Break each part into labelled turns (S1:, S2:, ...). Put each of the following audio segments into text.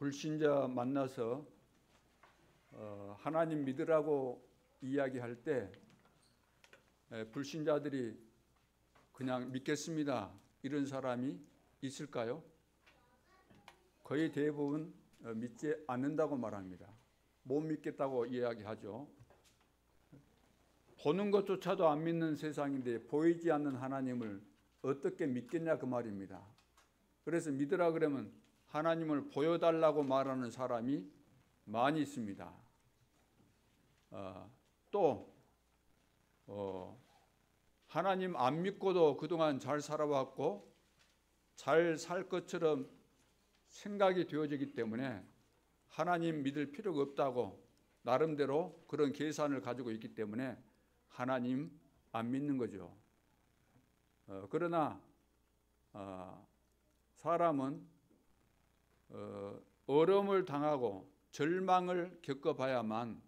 S1: 불신자 만나서 하나님 믿으라고 이야기할 때 불신자들이 그냥 믿겠습니다 이런 사람이 있을까요? 거의 대부분 믿지 않는다고 말합니다. 못 믿겠다고 이야기하죠. 보는 것조차도 안 믿는 세상인데 보이지 않는 하나님을 어떻게 믿겠냐 그 말입니다. 그래서 믿으라 그러면 하나님을 보여달라고 말하는 사람이 많이 있습니다. 또 하나님 안 믿고도 그동안 잘 살아왔고 잘 살 것처럼 생각이 되어지기 때문에 하나님 믿을 필요가 없다고 나름대로 그런 계산을 가지고 있기 때문에 하나님 안 믿는 거죠. 그러나 사람은 어려움을 당하고 절망을 겪어봐야만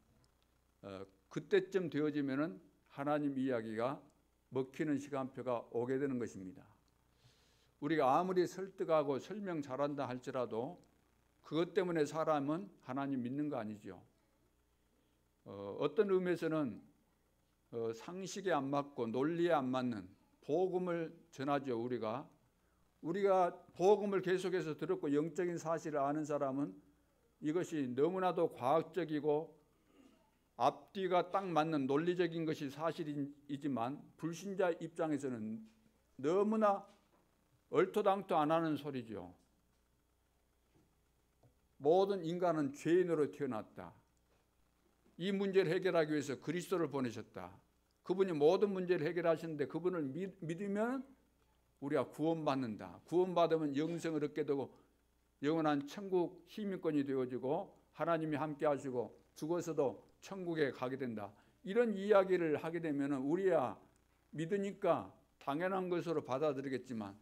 S1: 그때쯤 되어지면은 하나님 이야기가 먹히는 시간표가 오게 되는 것입니다. 우리가 아무리 설득하고 설명 잘한다 할지라도 그것 때문에 사람은 하나님 믿는 거 아니죠. 어떤 의미에서는 상식에 안 맞고 논리에 안 맞는 복음을 전하죠. 우리가 복음을 계속해서 들었고 영적인 사실을 아는 사람은 이것이 너무나도 과학적이고 앞뒤가 딱 맞는 논리적인 것이 사실이지만 불신자 입장에서는 너무나 얼토당토 안 하는 소리죠. 모든 인간은 죄인으로 태어났다. 이 문제를 해결하기 위해서 그리스도를 보내셨다. 그분이 모든 문제를 해결하시는데 그분을 믿으면 우리가 구원받는다. 구원받으면 영생을 얻게 되고 영원한 천국 시민권이 되어지고 하나님이 함께 하시고 죽어서도 천국에 가게 된다. 이런 이야기를 하게 되면 우리야 믿으니까 당연한 것으로 받아들이겠지만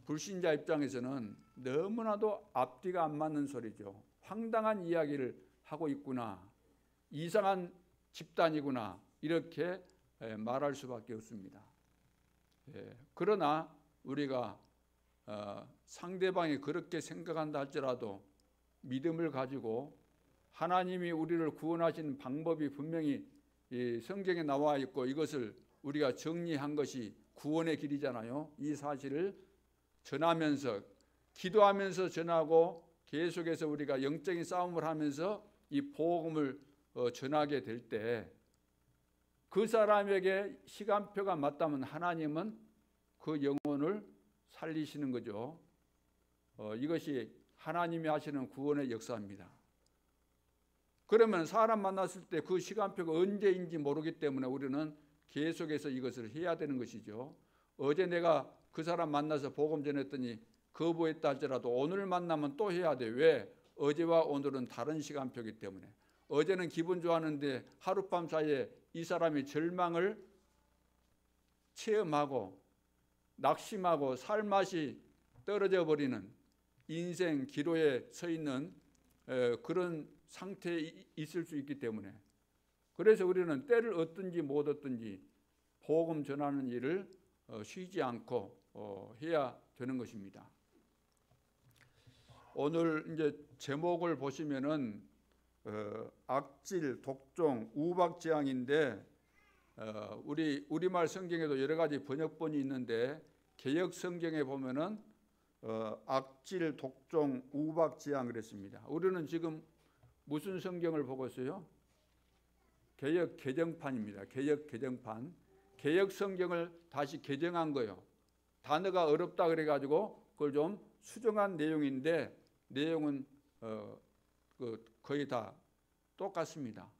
S1: 불신자 입장에서는 너무나도 앞뒤가 안 맞는 소리죠. 황당한 이야기를 하고 있구나. 이상한 집단이구나. 이렇게 말할 수밖에 없습니다. 그러나 우리가 상대방이 그렇게 생각한다 할지라도 믿음을 가지고 하나님이 우리를 구원하신 방법이 분명히 성경에 나와 있고 이것을 우리가 정리한 것이 구원의 길이잖아요. 이 사실을 전하면서 기도하면서 전하고 계속해서 우리가 영적인 싸움을 하면서 이 복음을 전하게 될 때 그 사람에게 시간표가 맞다면 하나님은 그 영혼을 살리시는 거죠. 이것이 하나님이 하시는 구원의 역사입니다. 그러면 사람 만났을 때 그 시간표가 언제인지 모르기 때문에 우리는 계속해서 이것을 해야 되는 것이죠. 어제 내가 그 사람 만나서 복음 전했더니 거부했다 할지라도 오늘 만나면 또 해야 돼. 왜? 어제와 오늘은 다른 시간표이기 때문에. 어제는 기분 좋았는데 하룻밤 사이에 이 사람이 절망을 체험하고 낙심하고 살맛이 떨어져 버리는 인생 기로에 서 있는 그런 상태에 있을 수 있기 때문에 그래서 우리는 때를 얻든지 못 얻든지 복음 전하는 일을 쉬지 않고 해야 되는 것입니다. 오늘 이제 제목을 보시면은 악질, 독종, 우박지향인데 우리말 성경에도 여러 가지 번역본이 있는데 개역 성경에 보면은 악질, 독종, 우박지향 그랬습니다. 우리는 지금 무슨 성경을 보고 있어요? 개역 개정판입니다. 개역 개정판. 개역 성경을 다시 개정한 거예요. 단어가 어렵다 그래가지고 그걸 좀 수정한 내용인데 내용은 거의 다 똑같습니다.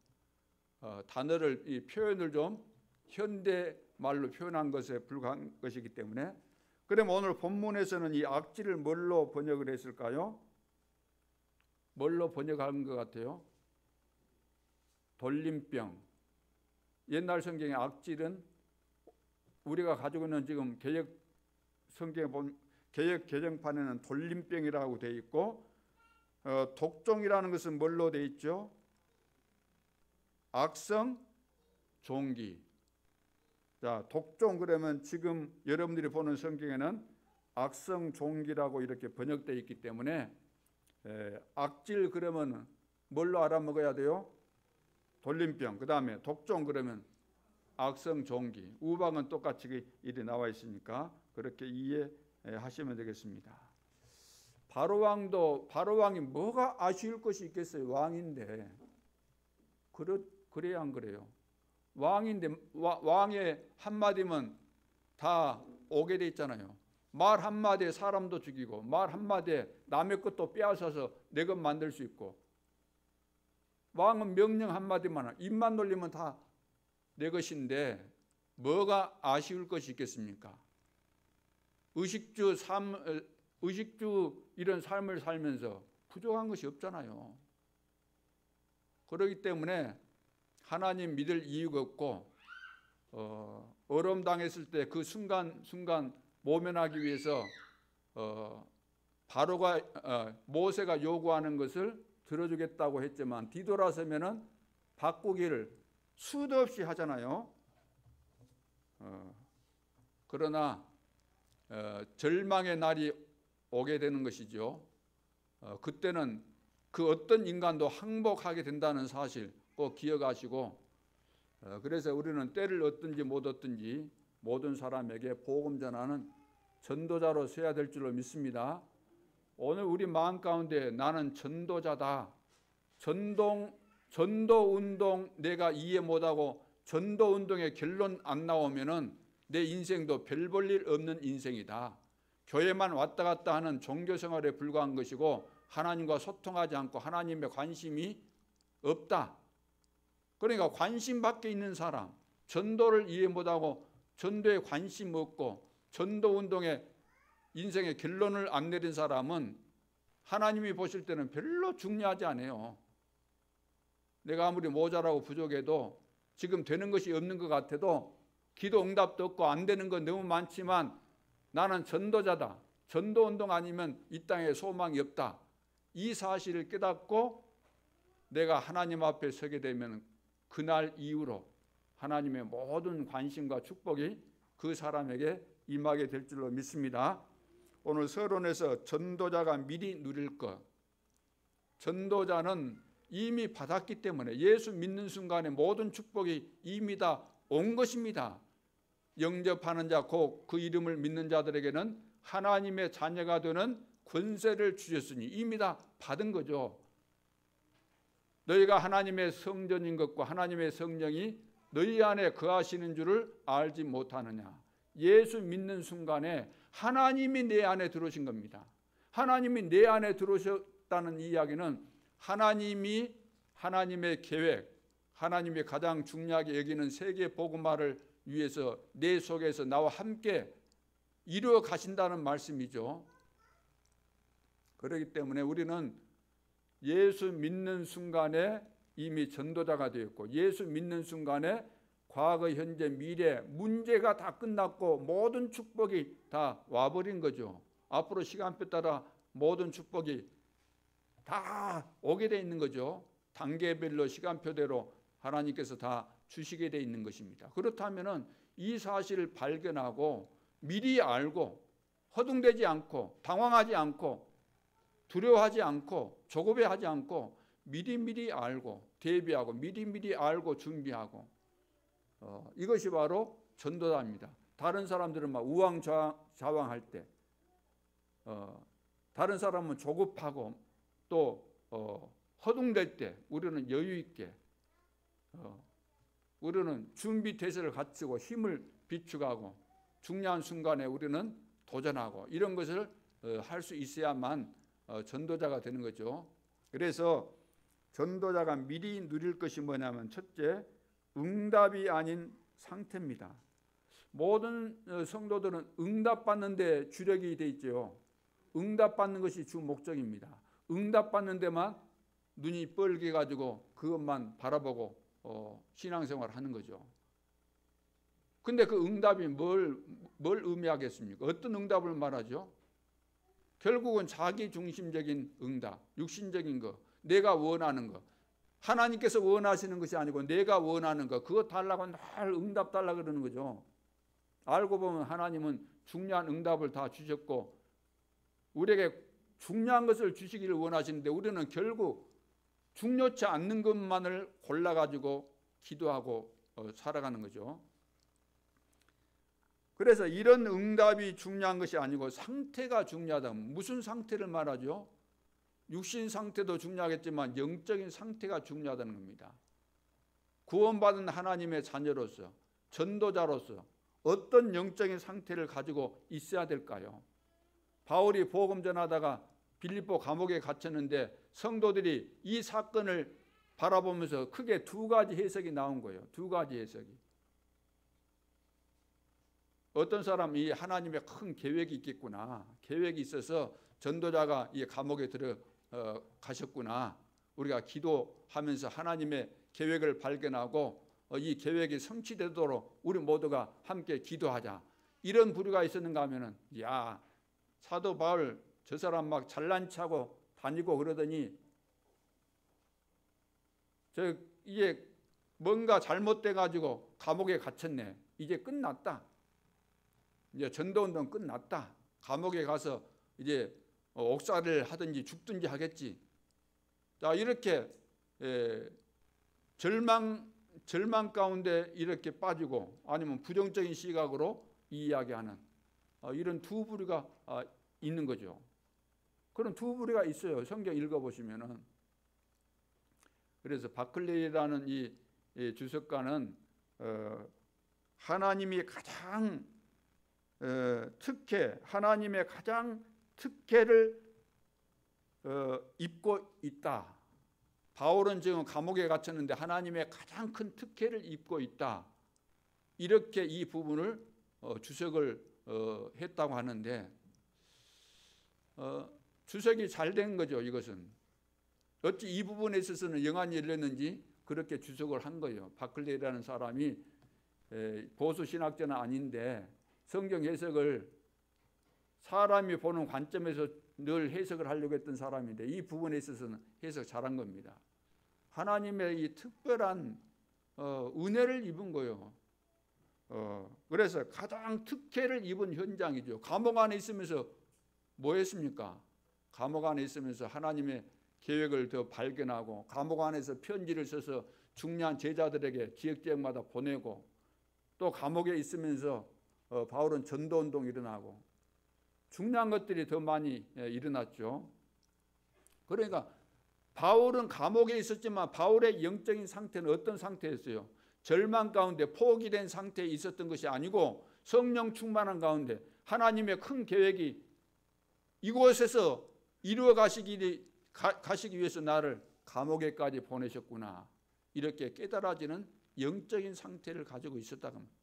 S1: 단어를 이 표현을 좀 현대 말로 표현한 것에 불과한 것이기 때문에 그럼 오늘 본문에서는 이 악질을 뭘로 번역을 했을까요? 뭘로 번역한 것 같아요? 돌림병. 옛날 성경의 악질은 우리가 가지고 있는 지금 개역 성경에 보면 개역 개정판에는 돌림병이라고 되어 있고 독종이라는 것은 뭘로 되어 있죠? 악성 종기. 자, 독종 그러면 지금 여러분들이 보는 성경에는 악성 종기라고 이렇게 번역되어 있기 때문에 악질 그러면 뭘로 알아먹어야 돼요? 돌림병. 그 다음에 독종 그러면 악성 종기. 우방은 똑같이 일이 나와 있으니까 그렇게 이해하시면 되겠습니다. 바로왕이 뭐가 아쉬울 것이 있겠어요? 왕인데. 그래야 안 그래요? 왕인데 왕의 한마디면 다 오게 돼 있잖아요. 말 한마디에 사람도 죽이고 말 한마디에 남의 것도 빼앗아서 내 것 만들 수 있고, 왕은 명령 한마디만 입만 놀리면 다 내 것인데 뭐가 아쉬울 것이 있겠습니까? 의식주 이런 삶을 살면서 부족한 것이 없잖아요. 그렇기 때문에 하나님 믿을 이유가 없고 어려움 당했을 때 그 순간 모면하기 위해서 모세가 요구하는 것을 들어주겠다고 했지만 뒤돌아서면은 바꾸기를 수도 없이 하잖아요. 그러나 절망의 날이 오게 되는 것이죠. 그때는 그 어떤 인간도 항복하게 된다는 사실 꼭 기억하시고, 그래서 우리는 때를 얻든지 못 얻든지 모든 사람에게 복음 전하는 전도자로 서야 될 줄로 믿습니다. 오늘 우리 마음 가운데 나는 전도자다. 전도운동 내가 이해 못하고 전도운동의 결론 안 나오면은 내 인생도 별 볼 일 없는 인생이다. 교회만 왔다 갔다 하는 종교생활에 불과한 것이고 하나님과 소통하지 않고 하나님의 관심이 없다. 그러니까 관심 밖에 있는 사람, 전도를 이해 못하고 전도에 관심 없고 전도운동에 인생의 결론을 안 내린 사람은 하나님이 보실 때는 별로 중요하지 않아요. 내가 아무리 모자라고 부족해도 지금 되는 것이 없는 것 같아도 기도 응답도 없고 안 되는 건 너무 많지만 나는 전도자다. 전도운동 아니면 이 땅에 소망이 없다. 이 사실을 깨닫고 내가 하나님 앞에 서게 되면 그날 이후로 하나님의 모든 관심과 축복이 그 사람에게 임하게 될 줄로 믿습니다. 오늘 서론에서 전도자가 미리 누릴 것. 전도자는 이미 받았기 때문에 예수 믿는 순간에 모든 축복이 이미 다 온 것입니다. 영접하는 자, 곧 그 이름을 믿는 자들에게는 하나님의 자녀가 되는 권세를 주셨으니 이미 다 받은 거죠. 너희가 하나님의 성전인 것과 하나님의 성령이 너희 안에 거하시는 줄을 알지 못하느냐. 예수 믿는 순간에 하나님이 내 안에 들어오신 겁니다. 하나님이 내 안에 들어오셨다는 이야기는 하나님이 하나님의 계획, 하나님이 가장 중요하게 여기는 세계 복음화를 위해서 내 속에서 나와 함께 이루어 가신다는 말씀이죠. 그렇기 때문에 우리는 예수 믿는 순간에 이미 전도자가 되었고 예수 믿는 순간에 과거, 현재, 미래 문제가 다 끝났고 모든 축복이 다 와버린 거죠. 앞으로 시간표 따라 모든 축복이 다 오게 돼 있는 거죠. 단계별로 시간표대로 하나님께서 다 주시게 돼 있는 것입니다. 그렇다면은 이 사실을 발견하고 미리 알고 허둥대지 않고 당황하지 않고 두려워하지 않고 조급해하지 않고 미리미리 알고 대비하고 미리미리 알고 준비하고 이것이 바로 전도자입니다. 다른 사람들은 막 우왕좌왕할 때 다른 사람은 조급하고 또 허둥댈 때 우리는 여유 있게 우리는 준비 태세를 갖추고 힘을 비축하고 중요한 순간에 우리는 도전하고 이런 것을 할 수 있어야만 전도자가 되는 거죠. 그래서 전도자가 미리 누릴 것이 뭐냐면 첫째, 응답이 아닌 상태입니다. 모든 성도들은 응답받는 데 주력이 돼 있죠. 응답받는 것이 주 목적입니다. 응답받는 데만 눈이 뻘게 가지고 그것만 바라보고 신앙생활을 하는 거죠. 근데 그 응답이 뭘 의미하겠습니까? 어떤 응답을 말하죠? 결국은 자기 중심적인 응답, 육신적인 거, 내가 원하는 거, 하나님께서 원하시는 것이 아니고 내가 원하는 거, 그거 달라고 늘 응답 달라고 그러는 거죠. 알고 보면 하나님은 중요한 응답을 다 주셨고 우리에게 중요한 것을 주시기를 원하시는데 우리는 결국 중요치 않는 것만을 골라가지고 기도하고 살아가는 거죠. 그래서 이런 응답이 중요한 것이 아니고 상태가 중요하다. 무슨 상태를 말하죠? 육신 상태도 중요하겠지만 영적인 상태가 중요하다는 겁니다. 구원받은 하나님의 자녀로서, 전도자로서 어떤 영적인 상태를 가지고 있어야 될까요? 바울이 복음 전하다가 빌립보 감옥에 갇혔는데 성도들이 이 사건을 바라보면서 크게 두 가지 해석이 나온 거예요. 두 가지 해석이. 어떤 사람이 하나님의 큰 계획이 있겠구나. 계획이 있어서 전도자가 이 감옥에 들어가셨구나. 우리가 기도하면서 하나님의 계획을 발견하고 이 계획이 성취되도록 우리 모두가 함께 기도하자. 이런 부류가 있었는가 하면은 야, 사도 바울 저 사람 막 잘난 체하고 다니고 그러더니 이게 뭔가 잘못돼 가지고 감옥에 갇혔네. 이제 끝났다. 이제 전도운동 끝났다. 감옥에 가서 이제 옥살이를 하든지 죽든지 하겠지. 자, 이렇게 절망 가운데 이렇게 빠지고 아니면 부정적인 시각으로 이야기하는 이런 두 부류가 있는 거죠. 그런 두 부류가 있어요. 성경 읽어보시면은. 그래서 바클레이라는 이 주석가는 하나님이 가장 하나님의 가장 특혜를 입고 있다. 바울은 지금 감옥에 갇혔는데 하나님의 가장 큰 특혜를 입고 있다. 이렇게 이 부분을 주석을 했다고 하는데 주석이 잘 된 거죠. 이것은 어찌 이 부분에 있어서는 영안이 열렸는지 그렇게 주석을 한 거예요. 바클레이라는 사람이 보수 신학자는 아닌데 성경 해석을 사람이 보는 관점에서 늘 해석을 하려고 했던 사람인데 이 부분에 있어서는 해석 잘한 겁니다. 하나님의 이 특별한 은혜를 입은 거예요. 그래서 가장 특혜를 입은 현장이죠. 감옥 안에 있으면서 뭐 했습니까? 감옥 안에 있으면서 하나님의 계획을 더 발견하고 감옥 안에서 편지를 써서 중요한 제자들에게 지역지역마다 보내고 또 감옥에 있으면서 바울은 전도운동이 일어나고 중요한 것들이 더 많이 일어났죠. 그러니까 바울은 감옥에 있었지만 바울의 영적인 상태는 어떤 상태였어요? 절망 가운데 포기된 상태에 있었던 것이 아니고 성령 충만한 가운데 하나님의 큰 계획이 이곳에서 이루어 가시기 위해서 나를 감옥에까지 보내셨구나. 이렇게 깨달아지는 영적인 상태를 가지고 있었다고 합니다.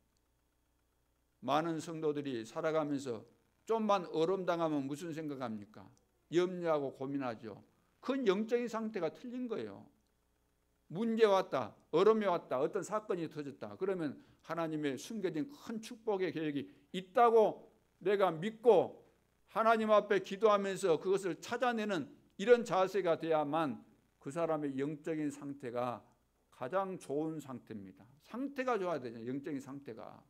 S1: 많은 성도들이 살아가면서 좀만 어려움당하면 무슨 생각합니까? 염려하고 고민하죠. 그 영적인 상태가 틀린 거예요. 문제 왔다, 어려움이 왔다, 어떤 사건이 터졌다. 그러면 하나님의 숨겨진 큰 축복의 계획이 있다고 내가 믿고 하나님 앞에 기도하면서 그것을 찾아내는 이런 자세가 돼야만 그 사람의 영적인 상태가 가장 좋은 상태입니다. 상태가 좋아야 되죠. 영적인 상태가.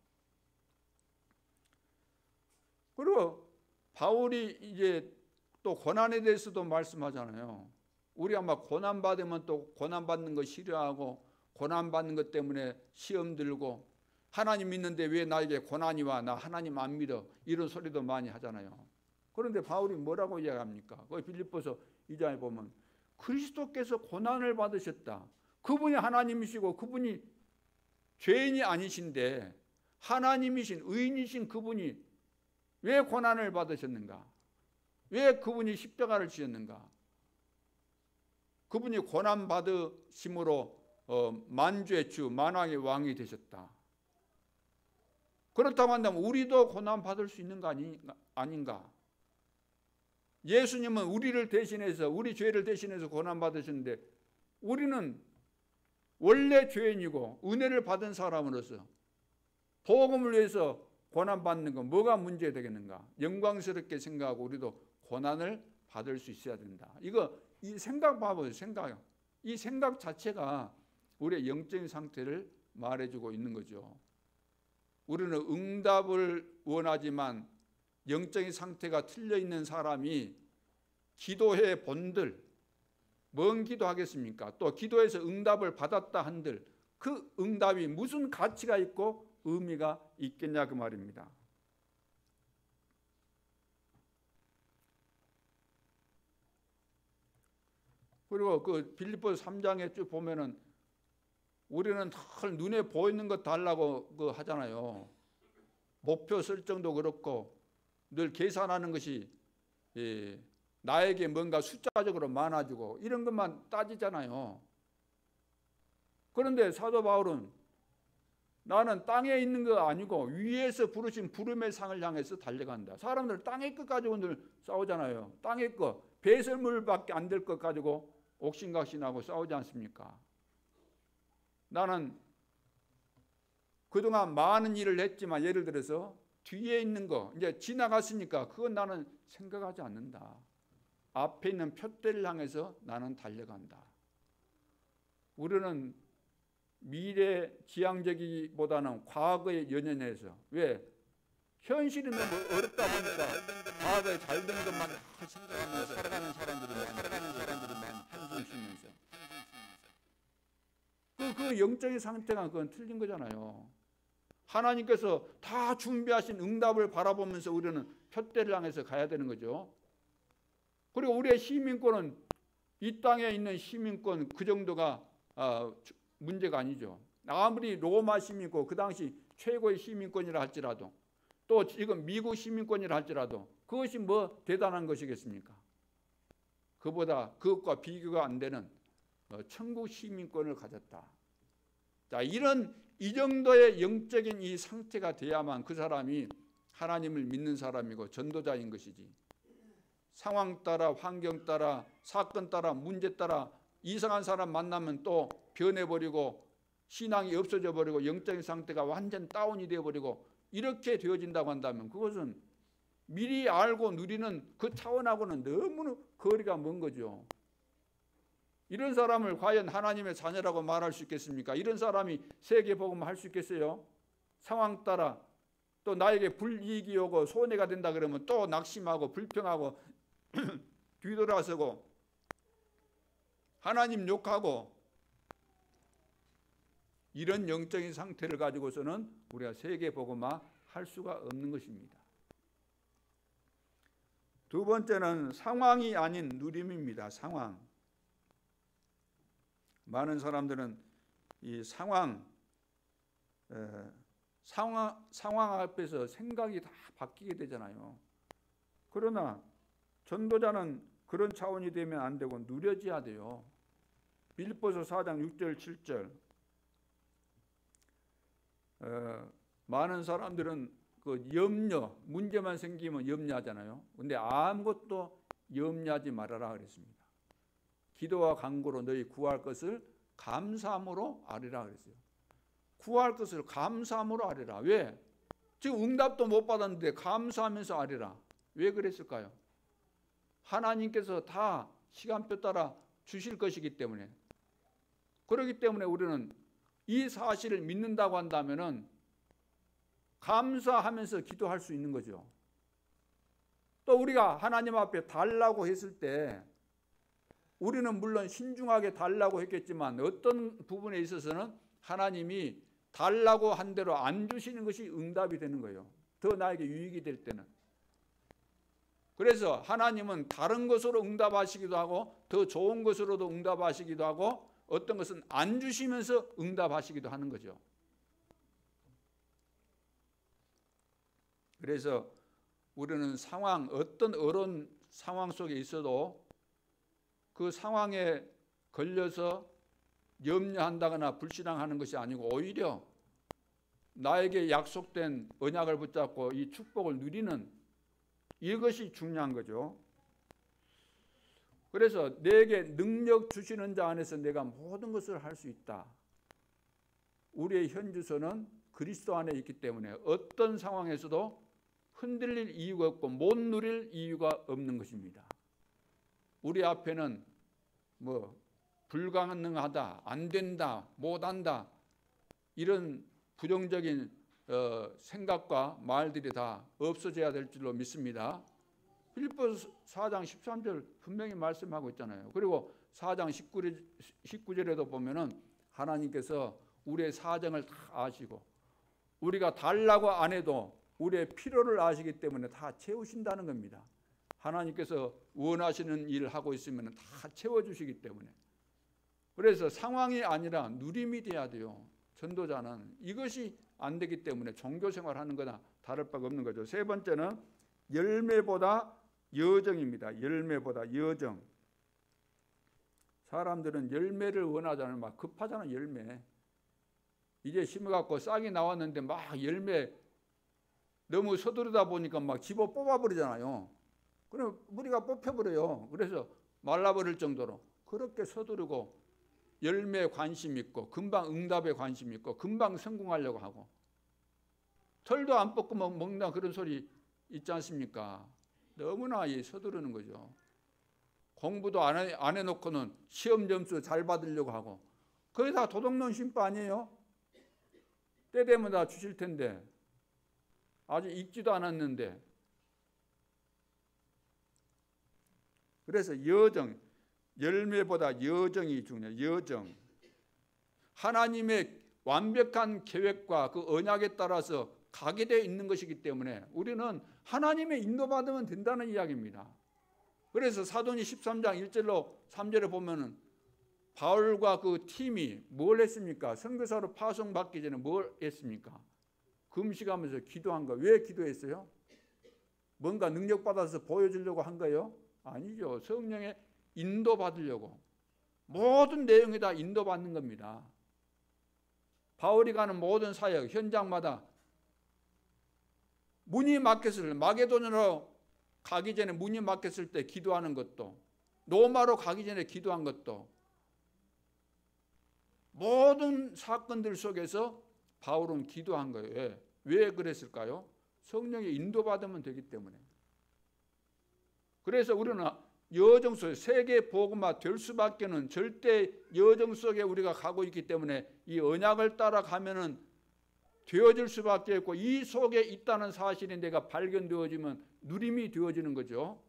S1: 그리고 바울이 이제 또 고난에 대해서도 말씀하잖아요. 우리가 막 고난 받으면 또 고난 받는 거 싫어하고 고난 받는 것 때문에 시험 들고 하나님 믿는데 왜 나에게 고난이 와? 나 하나님 안 믿어. 이런 소리도 많이 하잖아요. 그런데 바울이 뭐라고 이야기합니까? 거기 빌립보서 2장에 보면 그리스도께서 고난을 받으셨다. 그분이 하나님이시고 그분이 죄인이 아니신데 하나님이신 의인이신 그분이 왜 고난을 받으셨는가? 왜 그분이 십자가를 지었는가? 그분이 고난 받으심으로 만주의 주 만왕의 왕이 되셨다. 그렇다고 한다면 우리도 고난 받을 수 있는 거 아닌가? 예수님은 우리를 대신해서 우리 죄를 대신해서 고난 받으셨는데 우리는 원래 죄인이고 은혜를 받은 사람으로서 복음을 위해서 고난 받는 건 뭐가 문제 되겠는가? 영광스럽게 생각하고 우리도 고난을 받을 수 있어야 된다. 이 생각 봐보세요. 이 생각 자체가 우리의 영적인 상태를 말해주고 있는 거죠. 우리는 응답을 원하지만 영적인 상태가 틀려 있는 사람이 기도해 본들, 뭔 기도하겠습니까? 또 기도해서 응답을 받았다 한들 그 응답이 무슨 가치가 있고 의미가 있겠냐 그 말입니다. 그리고 그 빌립보서 3장에 쭉 보면은 우리는 늘 눈에 보이는 것 달라고 그 하잖아요. 목표 설정도 그렇고 늘 계산하는 것이 나에게 뭔가 숫자적으로 많아지고 이런 것만 따지잖아요. 그런데 사도 바울은 나는 땅에 있는 거 아니고 위에서 부르신 부름의 상을 향해서 달려간다. 사람들 땅의 것 가지고 늘 싸우잖아요. 땅의 것, 배설물밖에 안 될 것 가지고 옥신각신하고 싸우지 않습니까? 나는 그동안 많은 일을 했지만 예를 들어서 뒤에 있는 거 이제 지나갔으니까 그건 나는 생각하지 않는다. 앞에 있는 표대를 향해서 나는 달려간다. 우리는 미래 지향적이보다는 과거에 연연해서 왜? 현실이 너무 어렵다 보니까 과거에 잘 된 것만 생각하면서 살아가는 사람들은 한숨 쉬면서 그 영적인 상태가 그건 틀린 거잖아요. 하나님께서 다 준비하신 응답을 바라보면서 우리는 표대를 향해서 가야 되는 거죠. 그리고 우리의 시민권은 이 땅에 있는 시민권 그 정도가 문제가 아니죠. 아무리 로마 시민권 그 당시 최고의 시민권이라 할지라도 또 지금 미국 시민권이라 할지라도 그것이 뭐 대단한 것이겠습니까? 그것과 비교가 안 되는 천국 시민권을 가졌다. 자, 이 정도의 영적인 이 상태가 돼야만 그 사람이 하나님을 믿는 사람이고 전도자인 것이지. 상황 따라 환경 따라 사건 따라 문제 따라 이상한 사람 만나면 또 변해버리고 신앙이 없어져 버리고 영적인 상태가 완전 다운이 되어버리고 이렇게 되어진다고 한다면 그것은 미리 알고 누리는 그 차원하고는 너무 거리가 먼 거죠. 이런 사람을 과연 하나님의 자녀라고 말할 수 있겠습니까? 이런 사람이 세계복음을 할 수 있겠어요? 상황 따라 또 나에게 불이익이 오고 손해가 된다 그러면 또 낙심하고 불평하고 뒤돌아서고 하나님 욕하고 이런 영적인 상태를 가지고서는 우리가 세계복음화 할 수가 없는 것입니다. 두 번째는 상황이 아닌 누림입니다. 상황. 많은 사람들은 이 상황 앞에서 생각이 다 바뀌게 되잖아요. 그러나 전도자는 그런 차원이 되면 안 되고 누려져야 돼요. 빌립보서 4장 6절 7절 많은 사람들은 그 염려, 문제만 생기면 염려하잖아요. 근데 아무것도 염려하지 말아라 그랬습니다. 기도와 간구로 너희 구할 것을 감사함으로 아뢰라 그랬어요. 구할 것을 감사함으로 아뢰라. 왜? 지금 응답도 못 받았는데 감사하면서 아뢰라. 왜 그랬을까요? 하나님께서 다 시간표 따라 주실 것이기 때문에. 그렇기 때문에 우리는 이 사실을 믿는다고 한다면은 감사하면서 기도할 수 있는 거죠. 또 우리가 하나님 앞에 달라고 했을 때 우리는 물론 신중하게 달라고 했겠지만 어떤 부분에 있어서는 하나님이 달라고 한 대로 안 주시는 것이 응답이 되는 거예요. 더 나에게 유익이 될 때는. 그래서 하나님은 다른 것으로 응답하시기도 하고 더 좋은 것으로도 응답하시기도 하고 어떤 것은 안 주시면서 응답하시기도 하는 거죠. 그래서 우리는 어떤 어려운 상황 속에 있어도 그 상황에 걸려서 염려한다거나 불신앙하는 것이 아니고 오히려 나에게 약속된 언약을 붙잡고 이 축복을 누리는 이것이 중요한 거죠. 그래서 내게 능력 주시는 자 안에서 내가 모든 것을 할 수 있다. 우리의 현주소는 그리스도 안에 있기 때문에 어떤 상황에서도 흔들릴 이유가 없고 못 누릴 이유가 없는 것입니다. 우리 앞에는 뭐 불가능하다, 안 된다, 못한다 이런 부정적인 생각과 말들이 다 없어져야 될 줄로 믿습니다. 빌립보서 4장 13절 분명히 말씀하고 있잖아요. 그리고 4장 19절에도 보면은 하나님께서 우리의 사정을 다 아시고 우리가 달라고 안 해도 우리의 필요를 아시기 때문에 다 채우신다는 겁니다. 하나님께서 원하시는 일을 하고 있으면 다 채워주시기 때문에. 그래서 상황이 아니라 누림이 돼야 돼요. 전도자는 이것이 안 되기 때문에 종교생활하는 거나 다를 바가 없는 거죠. 세 번째는 열매보다 여정입니다. 열매보다 여정. 사람들은 열매를 원하잖아요. 막 급하잖아요. 열매. 이제 심어갖고 싹이 나왔는데 막 열매 너무 서두르다 보니까 막 집어 뽑아버리잖아요. 그럼 뿌리가 뽑혀버려요. 그래서 말라버릴 정도로 그렇게 서두르고 열매에 관심 있고 금방 응답에 관심 있고 금방 성공하려고 하고 털도 안 뽑고 먹는다 그런 소리 있지 않습니까? 너무나 서두르는 거죠. 공부도 안 해놓고는 시험 점수 잘 받으려고 하고 그게 다 도덕론 심보 아니에요? 때 되면 다 주실 텐데 아직 읽지도 않았는데. 그래서 여정, 열매보다 여정이 중요해요. 여정. 하나님의 완벽한 계획과 그 언약에 따라서 가게 되어 있는 것이기 때문에 우리는 하나님의 인도받으면 된다는 이야기입니다. 그래서 사도니 13장 1절로 3절에 보면은 바울과 그 팀이 뭘 했습니까? 선교사로 파송받기 전에 뭘 했습니까? 금식하면서 기도한 거. 왜 기도했어요? 뭔가 능력받아서 보여주려고 한 거예요? 아니죠. 성령의 인도받으려고. 모든 내용이 다 인도받는 겁니다. 바울이 가는 모든 사역, 현장마다 문이 막혔을 마게도냐로 가기 전에 문이 막혔을 때 기도하는 것도, 로마로 가기 전에 기도한 것도, 모든 사건들 속에서 바울은 기도한 거예요. 왜 그랬을까요? 성령의 인도받으면 되기 때문에. 그래서 우리는 여정 속에 세계 복음화 될 수밖에는 절대 여정 속에 우리가 가고 있기 때문에 이 언약을 따라가면은 되어질 수밖에 없고 이 속에 있다는 사실이 내가 발견되어지면 누림이 되어지는 거죠.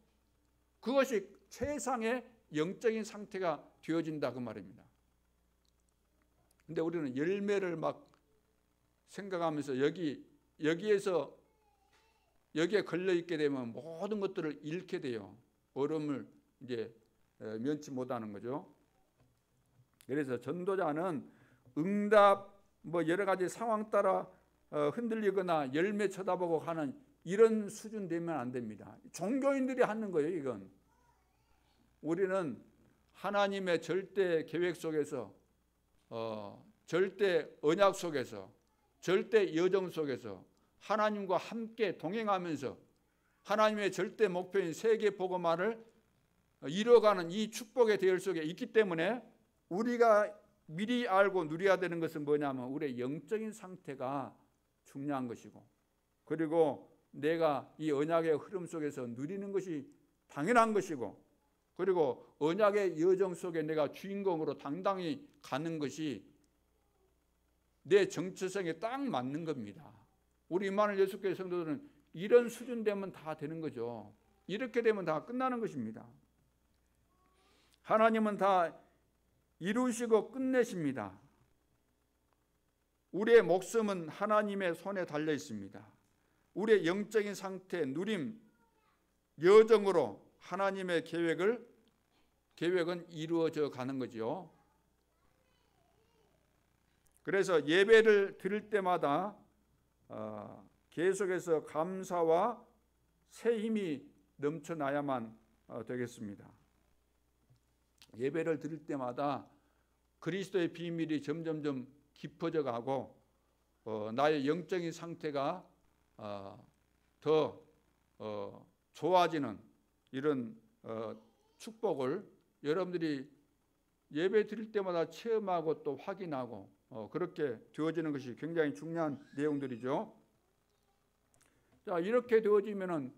S1: 그것이 최상의 영적인 상태가 되어진다 그 말입니다. 근데 우리는 열매를 막 생각하면서 여기에 걸려 있게 되면 모든 것들을 잃게 돼요. 얼음을 이제 면치 못하는 거죠. 그래서 전도자는 응답 여러 가지 상황 따라 흔들리거나 열매 쳐다보고 하는 이런 수준 되면 안 됩니다. 종교인들이 하는 거예요. 이건 우리는 하나님의 절대 계획 속에서 절대 언약 속에서 절대 여정 속에서 하나님과 함께 동행하면서 하나님의 절대 목표인 세계 복음화를 이뤄가는 이 축복의 대열 속에 있기 때문에 우리가 미리 알고 누려야 되는 것은 뭐냐면 우리의 영적인 상태가 중요한 것이고 그리고 내가 이 언약의 흐름 속에서 누리는 것이 당연한 것이고 그리고 언약의 여정 속에 내가 주인공으로 당당히 가는 것이 내 정체성에 딱 맞는 겁니다. 우리 임마누엘 예수교회 성도들은 이런 수준 되면 다 되는 거죠. 이렇게 되면 다 끝나는 것입니다. 하나님은 다 이루시고 끝내십니다. 우리의 목숨은 하나님의 손에 달려 있습니다. 우리의 영적인 상태, 누림, 여정으로 하나님의 계획은 이루어져 가는 거죠. 그래서 예배를 드릴 때마다 계속해서 감사와 새 힘이 넘쳐나야만 되겠습니다. 예배를 드릴 때마다 그리스도의 비밀이 점점점 깊어져 가고 나의 영적인 상태가 더 좋아지는 이런 축복을 여러분들이 예배 드릴 때마다 체험하고 또 확인하고 그렇게 되어지는 것이 굉장히 중요한 내용들이죠. 자, 이렇게 되어지면은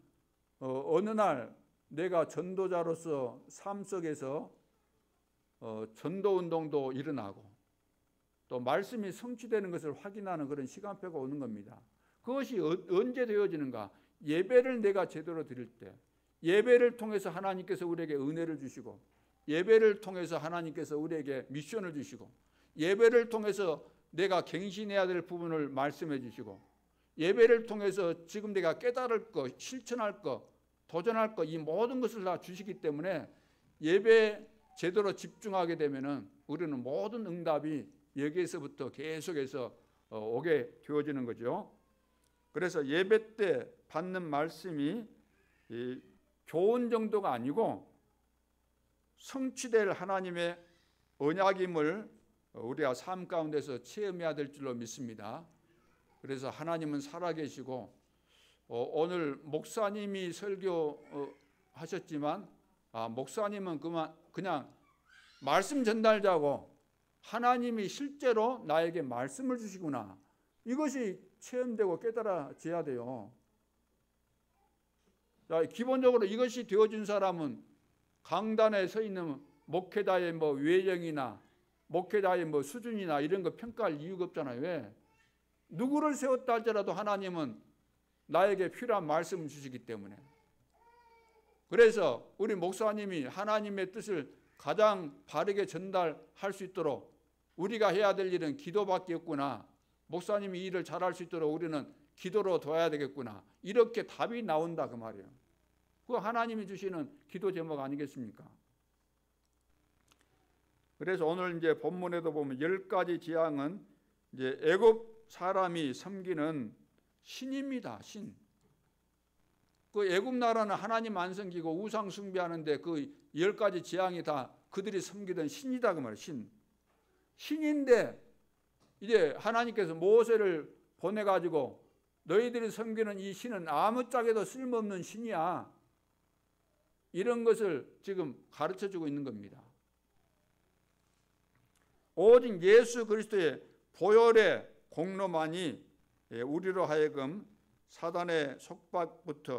S1: 어느 날 내가 전도자로서 삶 속에서 전도 운동도 일어나고 또 말씀이 성취되는 것을 확인하는 그런 시간표가 오는 겁니다. 그것이 언제 되어지는가? 예배를 내가 제대로 드릴 때, 예배를 통해서 하나님께서 우리에게 은혜를 주시고, 예배를 통해서 하나님께서 우리에게 미션을 주시고, 예배를 통해서 내가 갱신해야 될 부분을 말씀해 주시고, 예배를 통해서 지금 내가 깨달을 것, 실천할 것, 도전할 것, 이 모든 것을 다 주시기 때문에 예배에 제대로 집중하게 되면은 우리는 모든 응답이 여기에서부터 계속해서 오게 되어지는 거죠. 그래서 예배 때 받는 말씀이 교훈 정도가 아니고 성취될 하나님의 언약임을 우리가 삶 가운데서 체험해야 될 줄로 믿습니다. 그래서 하나님은 살아계시고, 오늘 목사님이 설교하셨지만 목사님은 그냥 말씀 전달자고 하나님이 실제로 나에게 말씀을 주시구나, 이것이 체험되고 깨달아져야 돼요. 자, 기본적으로 이것이 되어진 사람은 강단에 서 있는 목회자의 외형이나 목회자의 수준이나 이런 거 평가할 이유가 없잖아요. 왜? 누구를 세웠다 할지라도 하나님은 나에게 필요한 말씀을 주시기 때문에. 그래서 우리 목사님이 하나님의 뜻을 가장 바르게 전달할 수 있도록 우리가 해야 될 일은 기도밖에 없구나, 목사님이 일을 잘할 수 있도록 우리는 기도로 도와야 되겠구나, 이렇게 답이 나온다 그 말이에요. 그거 하나님이 주시는 기도 제목 아니겠습니까? 그래서 오늘 이제 본문에도 보면 10가지 재앙은 이제 애굽 사람이 섬기는 신입니다. 신. 그 애굽 나라는 하나님 안 섬기고 우상 숭배하는데 그 10가지 재앙이 다 그들이 섬기던 신이다 그 말이에요. 신. 신인데 이제 하나님께서 모세를 보내가지고 너희들이 섬기는 이 신은 아무짝에도 쓸모없는 신이야, 이런 것을 지금 가르쳐주고 있는 겁니다. 오직 예수 그리스도의 보혈의 공로만이 우리로 하여금 사단의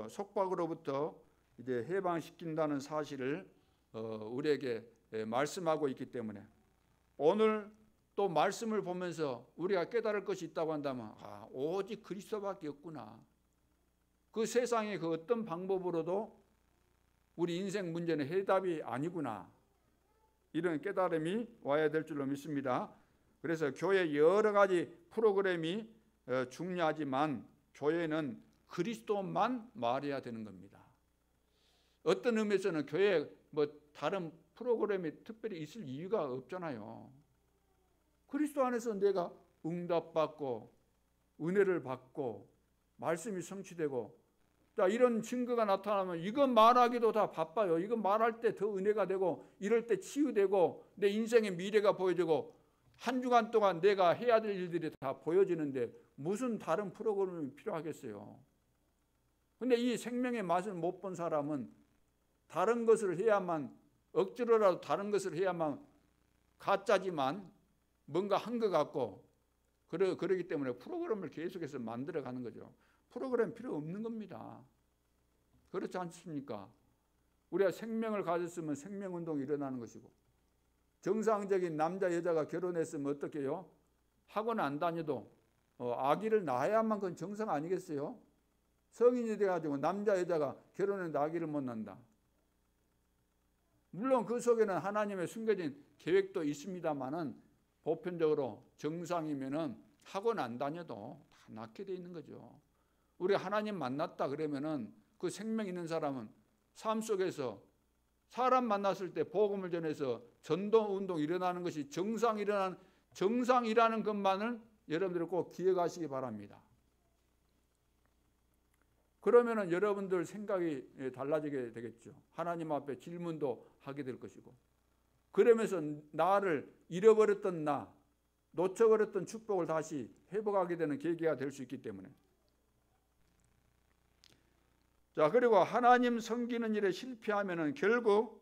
S1: 속박으로부터 이제 해방시킨다는 사실을 우리에게 말씀하고 있기 때문에, 오늘 또 말씀을 보면서 우리가 깨달을 것이 있다고 한다면 오직 그리스도밖에 없구나, 그 세상의 그 어떤 방법으로도 우리 인생 문제는 해답이 아니구나, 이런 깨달음이 와야 될 줄로 믿습니다. 그래서 교회 여러 가지 프로그램이 중요하지만 교회는 그리스도만 말해야 되는 겁니다. 어떤 의미에서는 교회에 다른 프로그램이 특별히 있을 이유가 없잖아요. 그리스도 안에서 내가 응답받고 은혜를 받고 말씀이 성취되고, 자, 이런 증거가 나타나면 이건 말하기도 다 바빠요. 이건 말할 때 더 은혜가 되고 이럴 때 치유되고 내 인생의 미래가 보여지고 한 주간 동안 내가 해야 될 일들이 다 보여지는데 무슨 다른 프로그램이 필요하겠어요. 근데 이 생명의 맛을 못 본 사람은 다른 것을 해야만, 억지로라도 다른 것을 해야만 가짜지만 뭔가 한 것 같고 그러기 때문에 프로그램을 계속해서 만들어가는 거죠. 프로그램 필요 없는 겁니다. 그렇지 않습니까? 우리가 생명을 가졌으면 생명운동이 일어나는 것이고, 정상적인 남자 여자가 결혼했으면 어떻게 해요? 학원 안 다녀도 아기를 낳아야만 그건 정상 아니겠어요? 성인이 돼가지고 남자 여자가 결혼했는데 아기를 못 낳는다. 물론 그 속에는 하나님의 숨겨진 계획도 있습니다만은 보편적으로 정상이면은 학원 안 다녀도 다 낳게 돼 있는 거죠. 우리 하나님 만났다 그러면은 그 생명 있는 사람은 삶 속에서 사람 만났을 때 복음을 전해서 전도 운동 일어나는 것이 정상이라는 것만을 여러분들 꼭 기억하시기 바랍니다. 그러면은 여러분들 생각이 달라지게 되겠죠. 하나님 앞에 질문도 하게 될 것이고, 그러면서 나를 잃어버렸던 놓쳐버렸던 축복을 다시 회복하게 되는 계기가 될 수 있기 때문에. 자, 그리고 하나님 섬기는 일에 실패하면은 결국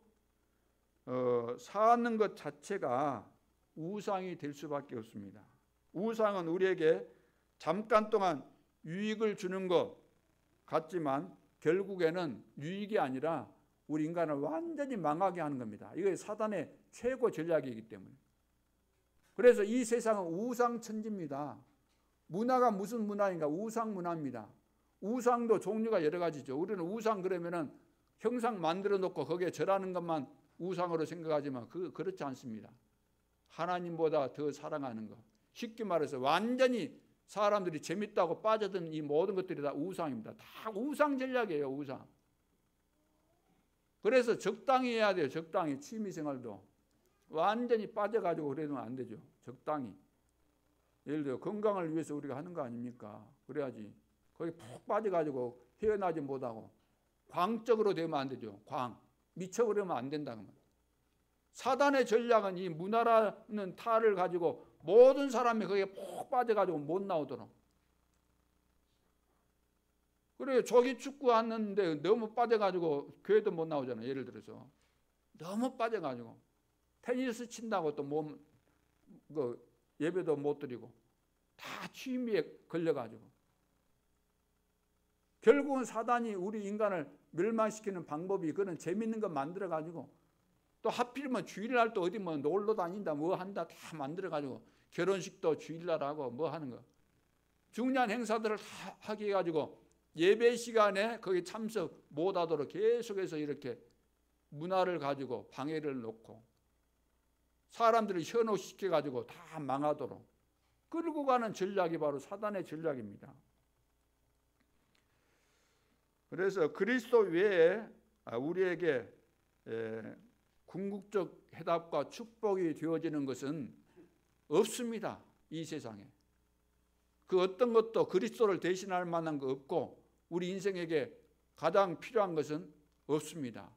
S1: 사는 것 자체가 우상이 될 수밖에 없습니다. 우상은 우리에게 잠깐 동안 유익을 주는 것 같지만 결국에는 유익이 아니라 우리 인간을 완전히 망하게 하는 겁니다. 이게 사단의 최고 전략이기 때문에. 그래서 이 세상은 우상천지입니다. 문화가 무슨 문화인가? 우상 문화입니다. 우상도 종류가 여러 가지죠. 우리는 우상 그러면은 형상 만들어 놓고 거기에 절하는 것만 우상으로 생각하지만 그렇지 않습니다. 하나님보다 더 사랑하는 것. 쉽게 말해서 완전히 사람들이 재밌다고 빠져든 이 모든 것들이 다 우상입니다. 다 우상 전략이에요. 우상. 그래서 적당히 해야 돼요. 적당히. 취미생활도 완전히 빠져가지고 그러면 안 되죠. 적당히. 예를 들어 건강을 위해서 우리가 하는 거 아닙니까? 그래야지. 거기 푹 빠져가지고 헤어나지 못하고 광적으로 되면 안 되죠. 광. 미쳐버리면 안 된다는 거예요. 사단의 전략은 이 문화라는 탈을 가지고 모든 사람이 거기에 푹 빠져가지고 못 나오도록. 그래요. 조기 축구 하는데 너무 빠져가지고 교회도 못 나오잖아요. 예를 들어서. 너무 빠져가지고. 테니스 친다고 또 예배도 못 드리고. 다 취미에 걸려가지고. 결국은 사단이 우리 인간을 멸망시키는 방법이 그런 재밌는 거 만들어가지고 또 하필이면 주일날 또 어디 뭐 놀러 다닌다 뭐 한다 다 만들어가지고 결혼식도 주일날 하고 뭐 하는 거. 중요한 행사들을 다 하게 해가지고 예배 시간에 거기 참석 못하도록 계속해서 이렇게 문화를 가지고 방해를 놓고 사람들을 현혹시켜가지고 다 망하도록 끌고 가는 전략이 바로 사단의 전략입니다. 그래서 그리스도 외에 우리에게 궁극적 해답과 축복이 되어지는 것은 없습니다. 이 세상에. 그 어떤 것도 그리스도를 대신할 만한 거 없고 우리 인생에게 가장 필요한 것은 없습니다.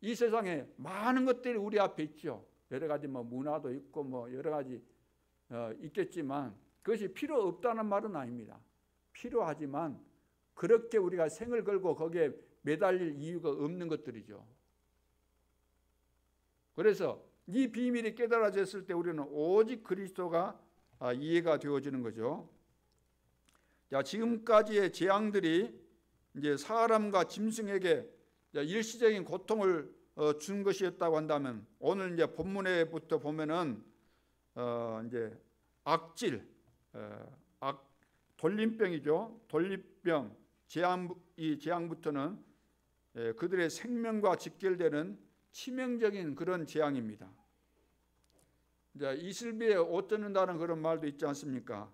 S1: 이 세상에 많은 것들이 우리 앞에 있죠. 여러 가지 뭐 문화도 있고 뭐 여러 가지 있겠지만 그것이 필요 없다는 말은 아닙니다. 필요하지만 그렇게 우리가 생을 걸고 거기에 매달릴 이유가 없는 것들이죠. 그래서 이 비밀이 깨달아졌을 때 우리는 오직 그리스도가 이해가 되어지는 거죠. 자, 지금까지의 재앙들이 이제 사람과 짐승에게 일시적인 고통을 준 것이었다고 한다면 오늘 이제 본문에부터 보면은 이제 악질, 돌림병이죠. 돌림병, 이 재앙부터는 그들의 생명과 직결되는 치명적인 그런 재앙입니다. 자, 이슬비에 옷 젖는다는 그런 말도 있지 않습니까?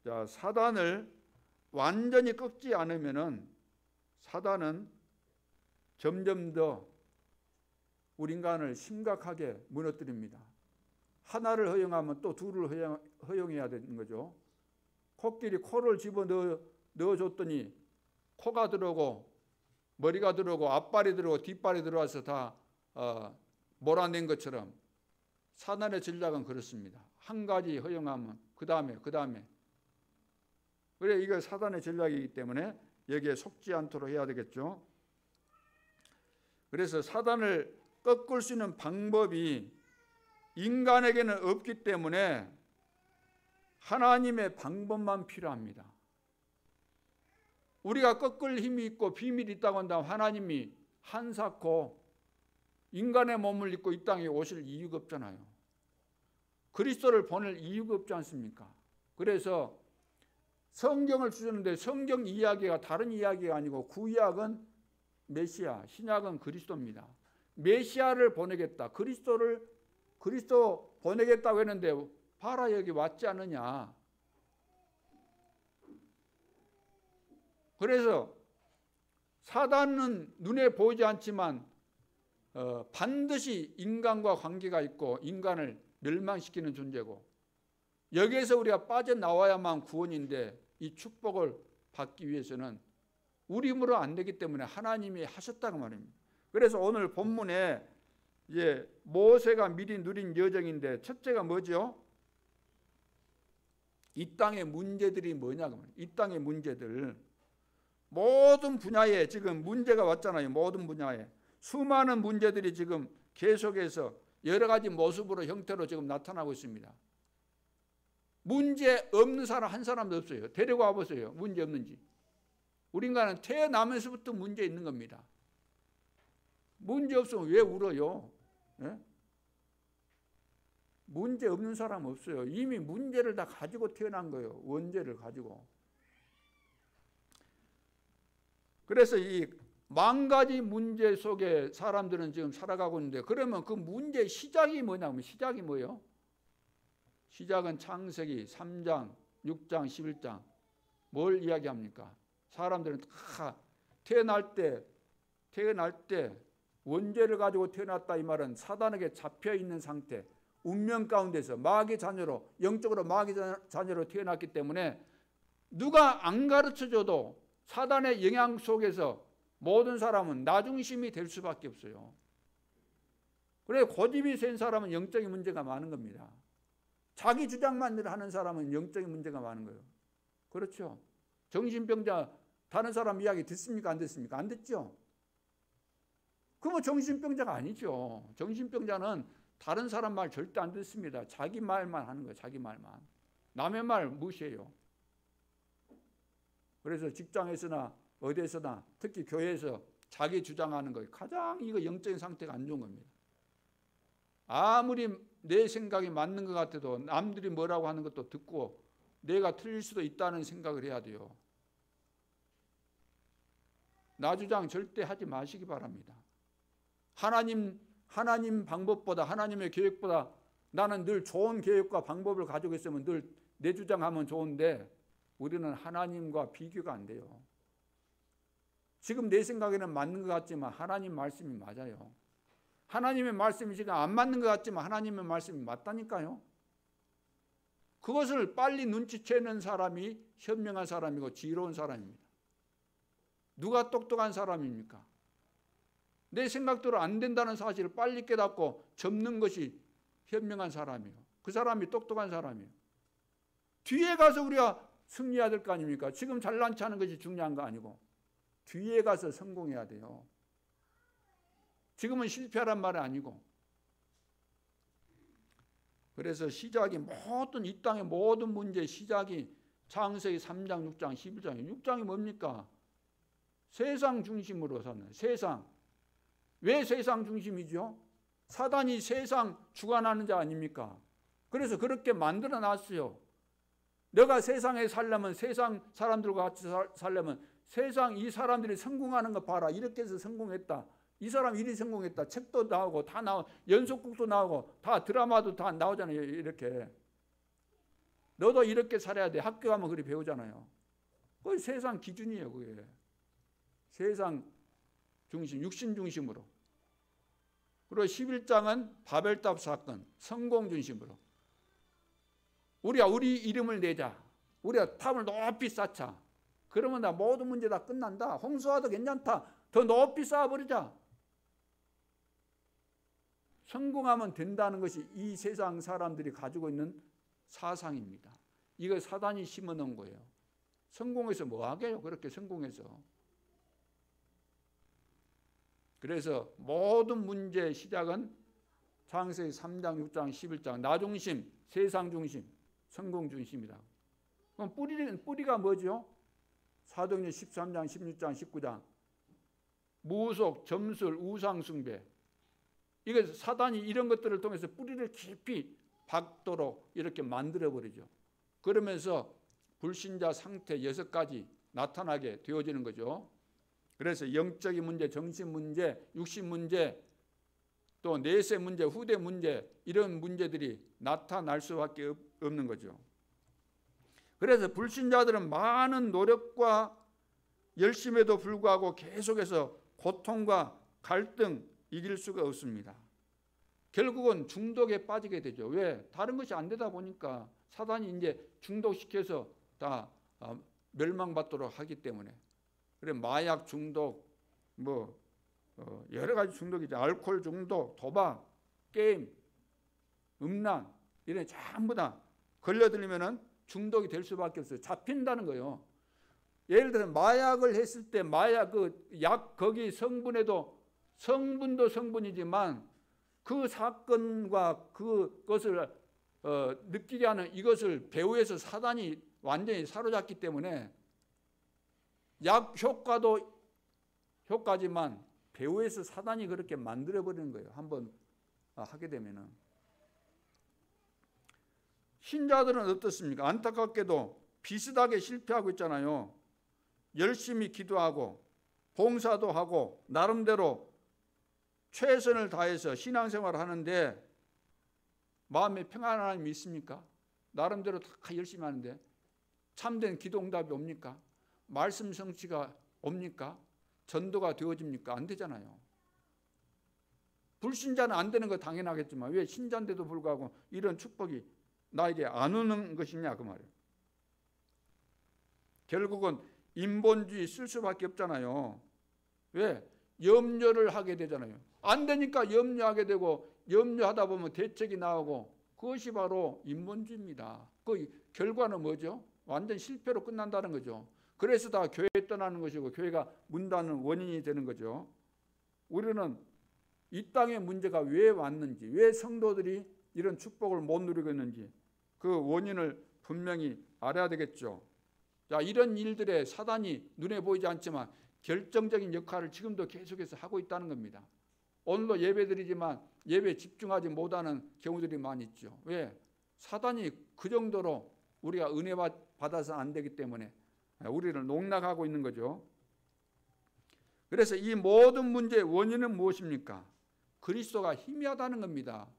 S1: 자, 사단을 완전히 꺾지 않으면은 사단은 점점 더 우리 인간을 심각하게 무너뜨립니다. 하나를 허용하면 또 둘을 허용해야 되는 거죠. 코끼리 코를 집어 넣어줬더니 코가 들어오고 머리가 들어오고 앞발이 들어오고 뒷발이 들어와서 다 몰아낸 것처럼 사단의 전략은 그렇습니다. 한 가지 허용하면 그 다음에 그래 이거 사단의 전략이기 때문에 여기에 속지 않도록 해야 되겠죠. 그래서 사단을 꺾을 수 있는 방법이 인간에게는 없기 때문에 하나님의 방법만 필요합니다. 우리가 꺾을 힘이 있고 비밀이 있다고 한다면 하나님이 한사코 인간의 몸을 입고 이 땅에 오실 이유가 없잖아요. 그리스도를 보낼 이유가 없지 않습니까? 그래서 성경을 주셨는데 성경 이야기가 다른 이야기가 아니고 구약은 메시아, 신약은 그리스도입니다. 메시아를 보내겠다. 그리스도 보내겠다고 했는데 봐라 여기 왔지 않느냐. 그래서 사단은 눈에 보이지 않지만 반드시 인간과 관계가 있고 인간을 멸망시키는 존재고 여기에서 우리가 빠져나와야만 구원인데 이 축복을 받기 위해서는 우리 힘으로 안 되기 때문에 하나님이 하셨다고 말입니다. 그래서 오늘 본문에 이제 모세가 미리 누린 여정인데 첫째가 뭐죠? 이 땅의 문제들이 뭐냐? 이 땅의 문제들 모든 분야에 지금 문제가 왔잖아요. 모든 분야에 수많은 문제들이 지금 계속해서 여러 가지 모습으로 형태로 지금 나타나고 있습니다. 문제 없는 사람 한 사람도 없어요. 데리고 와보세요. 문제 없는지. 우리 인간은 태어나면서부터 문제 있는 겁니다. 문제 없으면 왜 울어요? 예? 문제 없는 사람 없어요. 이미 문제를 다 가지고 태어난 거예요. 원죄를 가지고. 그래서 이 망가지 문제 속에 사람들은 지금 살아가고 있는데, 그러면 그 문제의 시작이 뭐냐면, 시작이 뭐예요? 시작은 창세기 3장, 6장, 11장. 뭘 이야기합니까? 사람들은 다 태어날 때 원죄를 가지고 태어났다, 이 말은 사단에게 잡혀 있는 상태, 운명 가운데서 마귀 자녀로, 영적으로 마귀 자녀로 태어났기 때문에 누가 안 가르쳐줘도 사단의 영향 속에서 모든 사람은 나중심이 될 수밖에 없어요. 그래서 고집이 센 사람은 영적인 문제가 많은 겁니다. 자기 주장만 하는 사람은 영적인 문제가 많은 거예요. 그렇죠? 정신병자 다른 사람 이야기 듣습니까? 안 듣습니까? 안 듣죠? 그러면 정신병자가 아니죠. 정신병자는 다른 사람 말 절대 안 듣습니다. 자기 말만 하는 거예요. 자기 말만. 남의 말 무시해요. 그래서 직장에서나 어디에서나, 특히 교회에서 자기 주장하는 거, 가장 이거 영적인 상태가 안 좋은 겁니다. 아무리 내 생각이 맞는 것 같아도 남들이 뭐라고 하는 것도 듣고 내가 틀릴 수도 있다는 생각을 해야 돼요. 나 주장 절대 하지 마시기 바랍니다. 하나님 방법보다, 하나님의 계획보다 나는 늘 좋은 계획과 방법을 가지고 있으면 늘 내 주장하면 좋은데, 우리는 하나님과 비교가 안 돼요. 지금 내 생각에는 맞는 것 같지만 하나님 말씀이 맞아요. 하나님의 말씀이 지금 안 맞는 것 같지만 하나님의 말씀이 맞다니까요. 그것을 빨리 눈치채는 사람이 현명한 사람이고 지혜로운 사람입니다. 누가 똑똑한 사람입니까? 내 생각대로 안 된다는 사실을 빨리 깨닫고 접는 것이 현명한 사람이에요. 그 사람이 똑똑한 사람이에요. 뒤에 가서 우리가 승리해야 될 거 아닙니까? 지금 잘난 체 하는 것이 중요한 거 아니고 뒤에 가서 성공해야 돼요. 지금은 실패하란 말이 아니고. 그래서 시작이 모든, 이 땅의 모든 문제의 시작이 창세기 3장, 6장, 11장이에요. 6장이 뭡니까? 세상 중심으로 사는, 세상. 왜 세상 중심이죠? 사단이 세상 주관하는 자 아닙니까? 그래서 그렇게 만들어 놨어요. 내가 세상에 살려면, 세상 사람들과 같이 살려면 세상 이 사람들이 성공하는 거 봐라. 이렇게 해서 성공했다. 이 사람 이리 성공했다. 책도 나오고 다 나오고 연속극도 나오고 다 드라마도 다 나오잖아요. 이렇게. 너도 이렇게 살아야 돼. 학교 가면 그렇게 배우잖아요. 그게 세상 기준이에요. 그게. 세상 중심, 육신 중심으로. 그리고 11장은 바벨탑 사건, 성공 중심으로. 우리가 우리 이름을 내자. 우리가 탑을 높이 쌓자. 그러면 나 모든 문제 다 끝난다. 홍수와도 괜찮다. 더 높이 쌓아버리자. 성공하면 된다는 것이 이 세상 사람들이 가지고 있는 사상입니다. 이거 사단이 심어놓은 거예요. 성공해서 뭐 하게요? 그렇게 성공해서. 그래서 모든 문제의 시작은 창세기 3장, 6장, 11장 나 중심, 세상 중심, 성공 중심이다. 그럼 뿌리가 뭐죠? 사도행전 13장, 16장, 19장 무속, 점술, 우상숭배. 이게 사단이 이런 것들을 통해서 뿌리를 깊이 박도록 이렇게 만들어버리죠. 그러면서 불신자 상태 6가지 나타나게 되어지는 거죠. 그래서 영적인 문제, 정신 문제, 육신 문제, 또 내세 문제, 후대 문제, 이런 문제들이 나타날 수밖에 없는 거죠. 그래서 불신자들은 많은 노력과 열심에도 불구하고 계속해서 고통과 갈등 이길 수가 없습니다. 결국은 중독에 빠지게 되죠. 왜? 다른 것이 안 되다 보니까 사단이 이제 중독시켜서 다 멸망받도록 하기 때문에. 그래 마약 중독, 여러 가지 중독이죠. 알코올 중독, 도박, 게임, 음란 이런 전부 다 걸려들면은 중독이 될 수밖에 없어요. 잡힌다는 거예요. 예를 들어 마약을 했을 때 마약 그 약 거기 성분에도 성분도 성분이지만 그 사건과 그것을 느끼게 하는 이것을 배후에서 사단이 완전히 사로잡기 때문에 약 효과도 효과지만 배후에서 사단이 그렇게 만들어버리는 거예요. 한번 하게 되면은. 신자들은 어떻습니까? 안타깝게도 비슷하게 실패하고 있잖아요. 열심히 기도하고 봉사도 하고 나름대로 최선을 다해서 신앙생활을 하는데 마음에 평안 하나님이 있습니까? 나름대로 다 열심히 하는데 참된 기도 응답이 옵니까? 말씀 성취가 옵니까? 전도가 되어집니까? 안 되잖아요. 불신자는 안 되는 거 당연하겠지만 왜 신자인데도 불구하고 이런 축복이 나에게 안 오는 것이냐 그 말이에요. 결국은 인본주의 쓸 수밖에 없잖아요. 왜? 염려를 하게 되잖아요. 안 되니까 염려하게 되고 염려하다 보면 대책이 나오고 그것이 바로 인본주의입니다. 그 결과는 뭐죠? 완전 실패로 끝난다는 거죠. 그래서 다 교회 떠나는 것이고 교회가 문 닫는 원인이 되는 거죠. 우리는 이 땅의 문제가 왜 왔는지, 왜 성도들이 이런 축복을 못 누리고 있는지 그 원인을 분명히 알아야 되겠죠. 자, 이런 일들에 사단이 눈에 보이지 않지만 결정적인 역할을 지금도 계속해서 하고 있다는 겁니다. 오늘도 예배드리지만 예배에 집중하지 못하는 경우들이 많이 있죠. 왜? 사단이 그 정도로 우리가 은혜 받아서 안 되기 때문에 우리를 농락하고 있는 거죠. 그래서 이 모든 문제의 원인은 무엇입니까? 그리스도가 희미하다는 겁니다.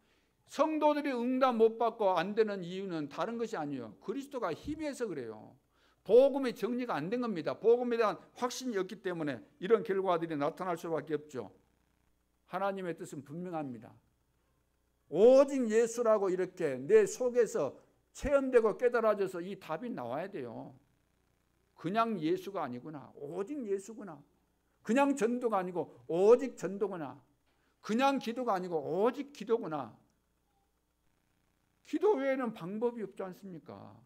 S1: 성도들이 응답 못 받고 안 되는 이유는 다른 것이 아니에요. 그리스도가 희미해서 그래요. 복음의 정리가 안 된 겁니다. 복음에 대한 확신이 없기 때문에 이런 결과들이 나타날 수밖에 없죠. 하나님의 뜻은 분명합니다. 오직 예수라고 이렇게 내 속에서 체험되고 깨달아져서 이 답이 나와야 돼요. 그냥 예수가 아니구나. 오직 예수구나. 그냥 전도가 아니고 오직 전도구나. 그냥 기도가 아니고 오직 기도구나. 기도 외에는 방법이 없지 않습니까?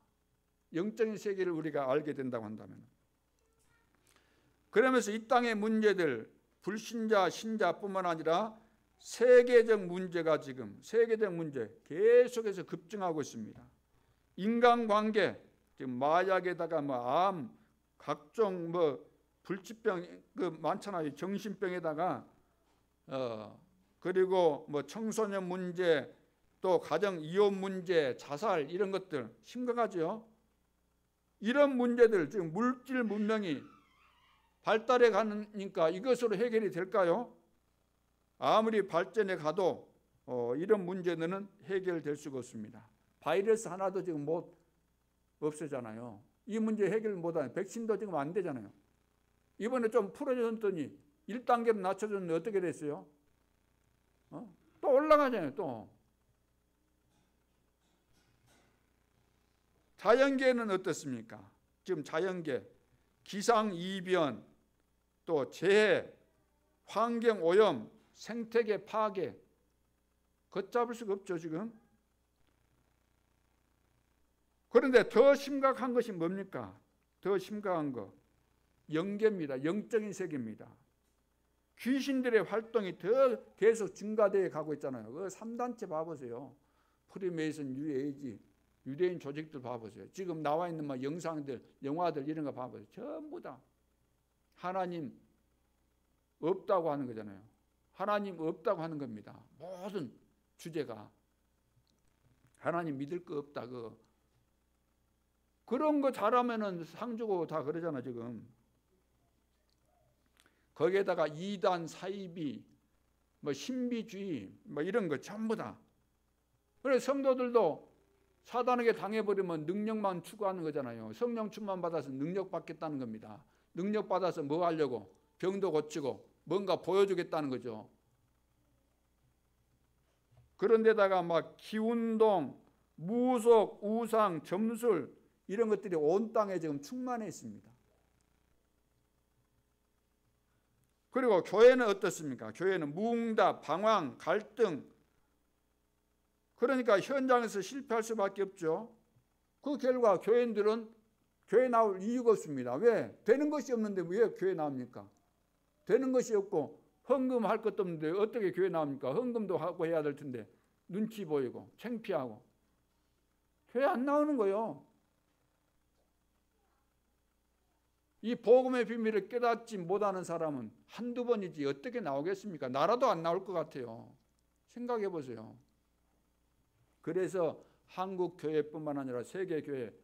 S1: 영적인 세계를 우리가 알게 된다고 한다면. 그러면서 이 땅의 문제들, 불신자, 신자뿐만 아니라 세계적 문제가 지금 세계적 문제 계속해서 급증하고 있습니다. 인간관계, 지금 마약에다가 암, 각종 불치병 많잖아요. 정신병에다가 그리고 청소년 문제, 또 가정 이혼 문제, 자살 이런 것들 심각하죠. 이런 문제들 지금 물질 문명이 발달해 가니까 이것으로 해결이 될까요? 아무리 발전해 가도 이런 문제는 해결될 수가 없습니다. 바이러스 하나도 지금 못 없애잖아요. 이 문제 해결 못하는 백신도 지금 안 되잖아요. 이번에 좀 풀어줬더니 1단계로 낮춰줬는데 어떻게 됐어요? 또 올라가잖아요. 또 자연계는 어떻습니까? 지금 자연계 기상이변, 또 재해, 환경오염, 생태계 파괴 걷잡을 수가 없죠 지금. 그런데 더 심각한 것이 뭡니까? 더 심각한 거 영계입니다. 영적인 세계입니다. 귀신들의 활동이 더 계속 증가되어 가고 있잖아요. 그 3단체 봐보세요. 프리메이슨, 뉴에이지, 유대인 조직들 봐보세요. 지금 나와 있는 영상들, 영화들 이런 거 봐보세요. 전부 다 하나님 없다고 하는 거잖아요. 하나님 없다고 하는 겁니다. 모든 주제가 하나님 믿을 거 없다. 그런 거 잘하면은 상 주고 다 그러잖아 지금. 거기에다가 이단, 사이비, 신비주의 이런 거 전부 다. 그래서 성도들도 사단에게 당해버리면 능력만 추구하는 거잖아요. 성령 충만 받아서 능력 받겠다는 겁니다. 능력 받아서 뭐 하려고? 병도 고치고 뭔가 보여주겠다는 거죠. 그런데다가 기운동, 무속, 우상, 점술 이런 것들이 온 땅에 지금 충만해 있습니다. 그리고 교회는 어떻습니까? 교회는 무응답, 방황, 갈등. 그러니까 현장에서 실패할 수밖에 없죠. 그 결과 교인들은 교회 나올 이유가 없습니다. 왜? 되는 것이 없는데 왜 교회 나옵니까? 되는 것이 없고 헌금할 것도 없는데 어떻게 교회 나옵니까? 헌금도 하고 해야 될 텐데 눈치 보이고 창피하고 교회 안 나오는 거예요. 이 복음의 비밀을 깨닫지 못하는 사람은 한두 번이지 어떻게 나오겠습니까? 나라도 안 나올 것 같아요. 생각해 보세요. 그래서 한국 교회뿐만 아니라 세계 교회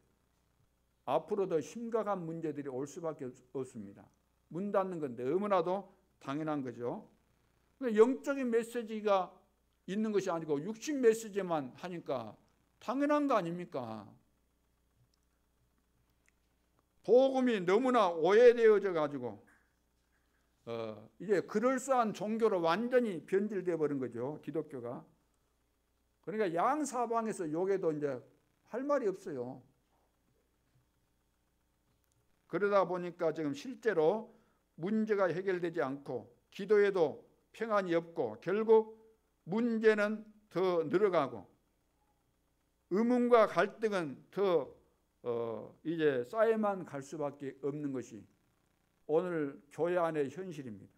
S1: 앞으로 더 심각한 문제들이 올 수밖에 없습니다. 문 닫는 건 너무나도 당연한 거죠. 영적인 메시지가 있는 것이 아니고 육신 메시지만 하니까 당연한 거 아닙니까? 복음이 너무나 오해되어져 가지고 이제 그럴싸한 종교로 완전히 변질되어 버린 거죠, 기독교가. 그러니까 양사방에서 욕해도 이제 할 말이 없어요. 그러다 보니까 지금 실제로 문제가 해결되지 않고 기도에도 평안이 없고 결국 문제는 더 늘어가고 의문과 갈등은 더 이제 쌓여만 갈 수밖에 없는 것이 오늘 교회 안의 현실입니다.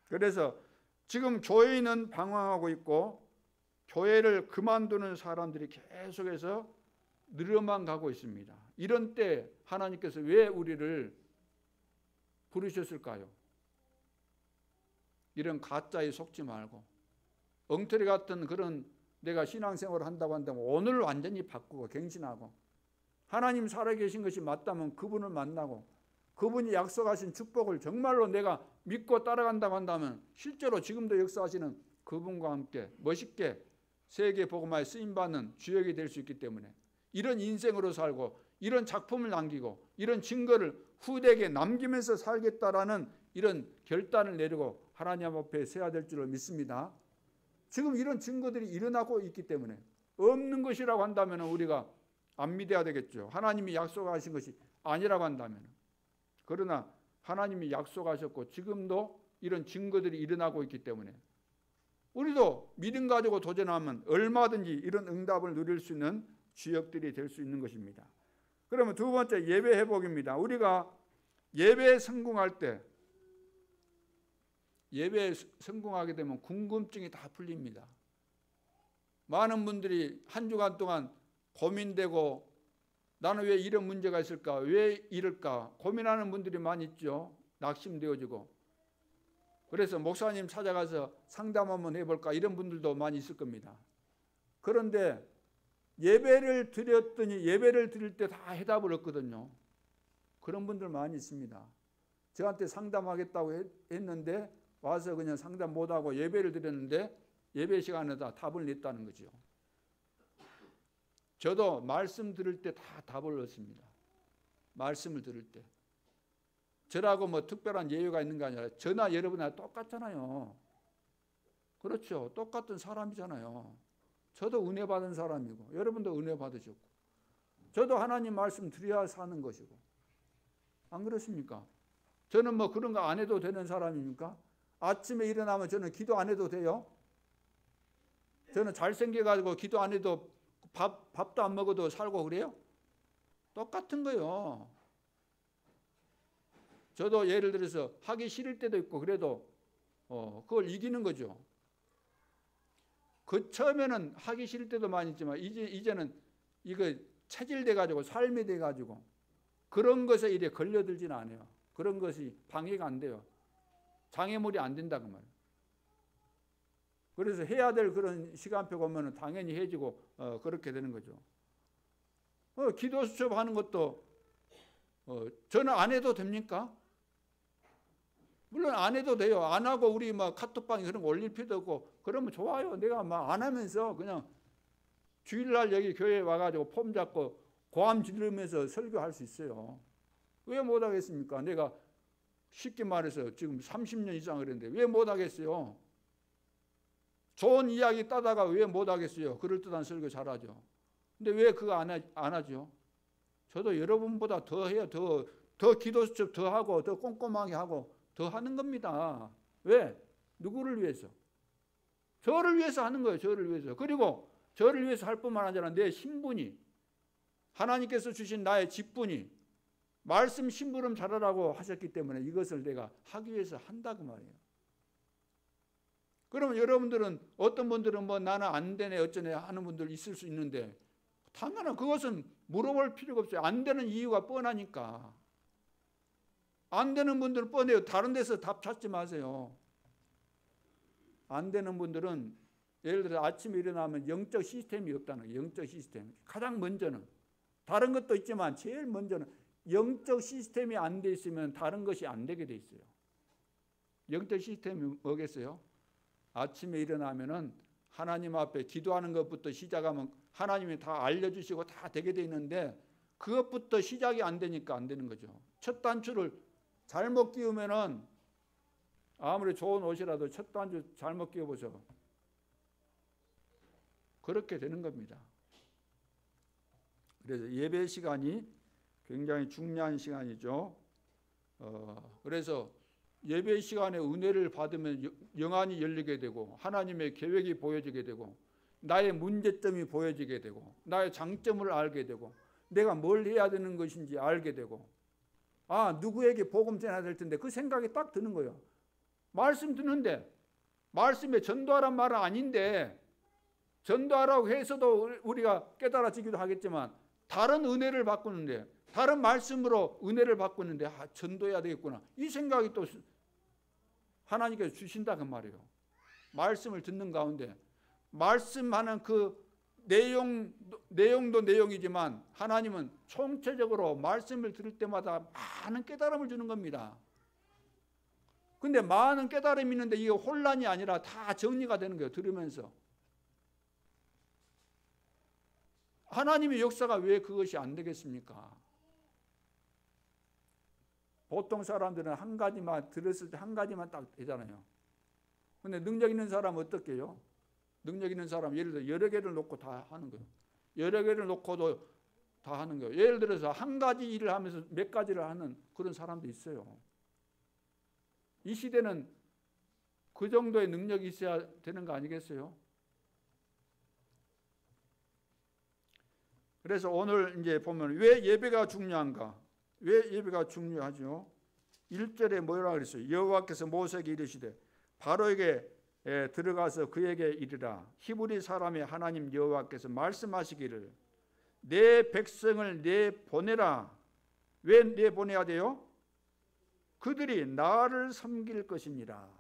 S1: 그래서 지금 교회는 방황하고 있고 교회를 그만두는 사람들이 계속해서 늘어만 가고 있습니다. 이런 때 하나님께서 왜 우리를 부르셨을까요? 이런 가짜에 속지 말고 엉터리 같은 그런 내가 신앙생활을 한다고 한다면 오늘 완전히 바꾸고 갱신하고 하나님 살아계신 것이 맞다면 그분을 만나고 그분이 약속하신 축복을 정말로 내가 믿고 따라간다고 한다면 실제로 지금도 역사하시는 그분과 함께 멋있게 세계 복음화에 쓰임받는 주역이 될 수 있기 때문에 이런 인생으로 살고 이런 작품을 남기고 이런 증거를 후대에게 남기면서 살겠다라는 이런 결단을 내리고 하나님 앞에 서야 될 줄을 믿습니다. 지금 이런 증거들이 일어나고 있기 때문에 없는 것이라고 한다면 우리가 안 믿어야 되겠죠. 하나님이 약속하신 것이 아니라고 한다면. 그러나 하나님이 약속하셨고 지금도 이런 증거들이 일어나고 있기 때문에 우리도 믿음 가지고 도전하면 얼마든지 이런 응답을 누릴 수 있는 주역들이 될 수 있는 것입니다. 그러면 두 번째 예배 회복입니다. 우리가 예배에 성공할 때 예배에 성공하게 되면 궁금증이 다 풀립니다. 많은 분들이 한 주간 동안 고민되고 나는 왜 이런 문제가 있을까? 왜 이럴까? 고민하는 분들이 많이 있죠. 낙심되어지고. 그래서 목사님 찾아가서 상담 한번 해볼까? 이런 분들도 많이 있을 겁니다. 그런데 예배를 드렸더니 예배를 드릴 때 다 해답을 얻거든요. 그런 분들 많이 있습니다. 저한테 상담하겠다고 했는데 와서 그냥 상담 못하고 예배를 드렸는데 예배 시간에 다 답을 냈다는 거죠. 저도 말씀 들을 때 다 답을 얻습니다. 말씀을 들을 때. 저라고 뭐 특별한 예외가 있는 게 아니라 저나 여러분이나 똑같잖아요. 그렇죠. 똑같은 사람이잖아요. 저도 은혜 받은 사람이고 여러분도 은혜 받으셨고 저도 하나님 말씀 드려야 사는 것이고 안 그렇습니까? 저는 뭐 그런 거 안 해도 되는 사람입니까? 아침에 일어나면 저는 기도 안 해도 돼요? 저는 잘생겨가지고 기도 안 해도 밥도 안 먹어도 살고 그래요? 똑같은 거예요. 저도 예를 들어서 하기 싫을 때도 있고 그래도 그걸 이기는 거죠. 그 처음에는 하기 싫을 때도 많이 있지만 이제는 이거 체질돼 가지고 삶이 돼 가지고 그런 것에 이래 걸려들지는 않아요. 그런 것이 방해가 안 돼요. 장애물이 안 된다 그 말이에요. 그래서 해야 될 그런 시간표가 오면 당연히 해지고 그렇게 되는 거죠. 기도 수첩하는 것도 저는 안 해도 됩니까? 물론 안 해도 돼요. 안 하고 우리 막 카톡방에 그런 거 올릴 필요도 없고 그러면 좋아요. 내가 막 안 하면서 그냥 주일날 여기 교회에 와가지고 폼 잡고 고함 지르면서 설교할 수 있어요. 왜 못하겠습니까? 내가 쉽게 말해서 지금 30년 이상 그랬는데 왜 못하겠어요? 좋은 이야기 따다가 왜 못하겠어요? 그럴듯한 설교 잘하죠. 근데 왜 그거 안 하죠? 저도 여러분보다 더 해요. 더 기도 수첩 더 하고 더 꼼꼼하게 하고 더 하는 겁니다. 왜? 누구를 위해서? 저를 위해서 하는 거예요. 저를 위해서. 그리고 저를 위해서 할 뿐만 아니라 내 신분이 하나님께서 주신 나의 직분이 말씀 심부름 잘하라고 하셨기 때문에 이것을 내가 하기 위해서 한다고 말이에요. 그러면 여러분들은 어떤 분들은 뭐 나는 안 되네 어쩌네 하는 분들 있을 수 있는데 당연한 그것은 물어볼 필요가 없어요. 안 되는 이유가 뻔하니까. 안 되는 분들은 뻔해요. 다른 데서 답 찾지 마세요. 안 되는 분들은 예를 들어 아침에 일어나면 영적 시스템이 없다는 거예요. 영적 시스템. 가장 먼저는. 다른 것도 있지만 제일 먼저는 영적 시스템이 안 돼 있으면 다른 것이 안 되게 돼 있어요. 영적 시스템이 뭐겠어요? 아침에 일어나면은 하나님 앞에 기도하는 것부터 시작하면 하나님이 다 알려주시고 다 되게 돼 있는데 그것부터 시작이 안 되니까 안 되는 거죠. 첫 단추를 잘못 끼우면은 아무리 좋은 옷이라도 첫 단추 잘못 끼워보죠. 그렇게 되는 겁니다. 그래서 예배 시간이 굉장히 중요한 시간이죠. 그래서 예배 시간에 은혜를 받으면 영안이 열리게 되고 하나님의 계획이 보여지게 되고 나의 문제점이 보여지게 되고 나의 장점을 알게 되고 내가 뭘 해야 되는 것인지 알게 되고 누구에게 복음 전해야 될 텐데 그 생각이 딱 드는 거예요. 말씀 듣는데 말씀에 전도하란 말은 아닌데 전도하라고 해서도 우리가 깨달아지기도 하겠지만 다른 은혜를 바꾸는데 다른 말씀으로 은혜를 바꾸는데 전도해야 되겠구나 이 생각이 또 하나님께서 주신다 그 말이에요. 말씀을 듣는 가운데 말씀하는 그 내용도 내용이지만 하나님은 총체적으로 말씀을 들을 때마다 많은 깨달음을 주는 겁니다. 근데 많은 깨달음이 있는데 이게 혼란이 아니라 다 정리가 되는 거예요. 들으면서. 하나님의 역사가 왜 그것이 안 되겠습니까? 보통 사람들은 한 가지만 들었을 때 한 가지만 딱 되잖아요. 근데 능력 있는 사람은 어떻게 해요? 능력 있는 사람 예를 들어 여러 개를 놓고 다 하는 거예요. 여러 개를 놓고도 다 하는 거예요. 예를 들어서 한 가지 일을 하면서 몇 가지를 하는 그런 사람도 있어요. 이 시대는 그 정도의 능력이 있어야 되는 거 아니겠어요? 그래서 오늘 이제 보면 왜 예배가 중요한가? 왜 예배가 중요하죠? 1절에 뭐라고 그랬어요? 여호와께서 모세에게 이르시되 바로에게 들어가서 그에게 이르라. 히브리 사람의 하나님 여호와께서 말씀하시기를 내 백성을 내보내라. 왜 내보내야 돼요? 그들이 나를 섬길 것이니라.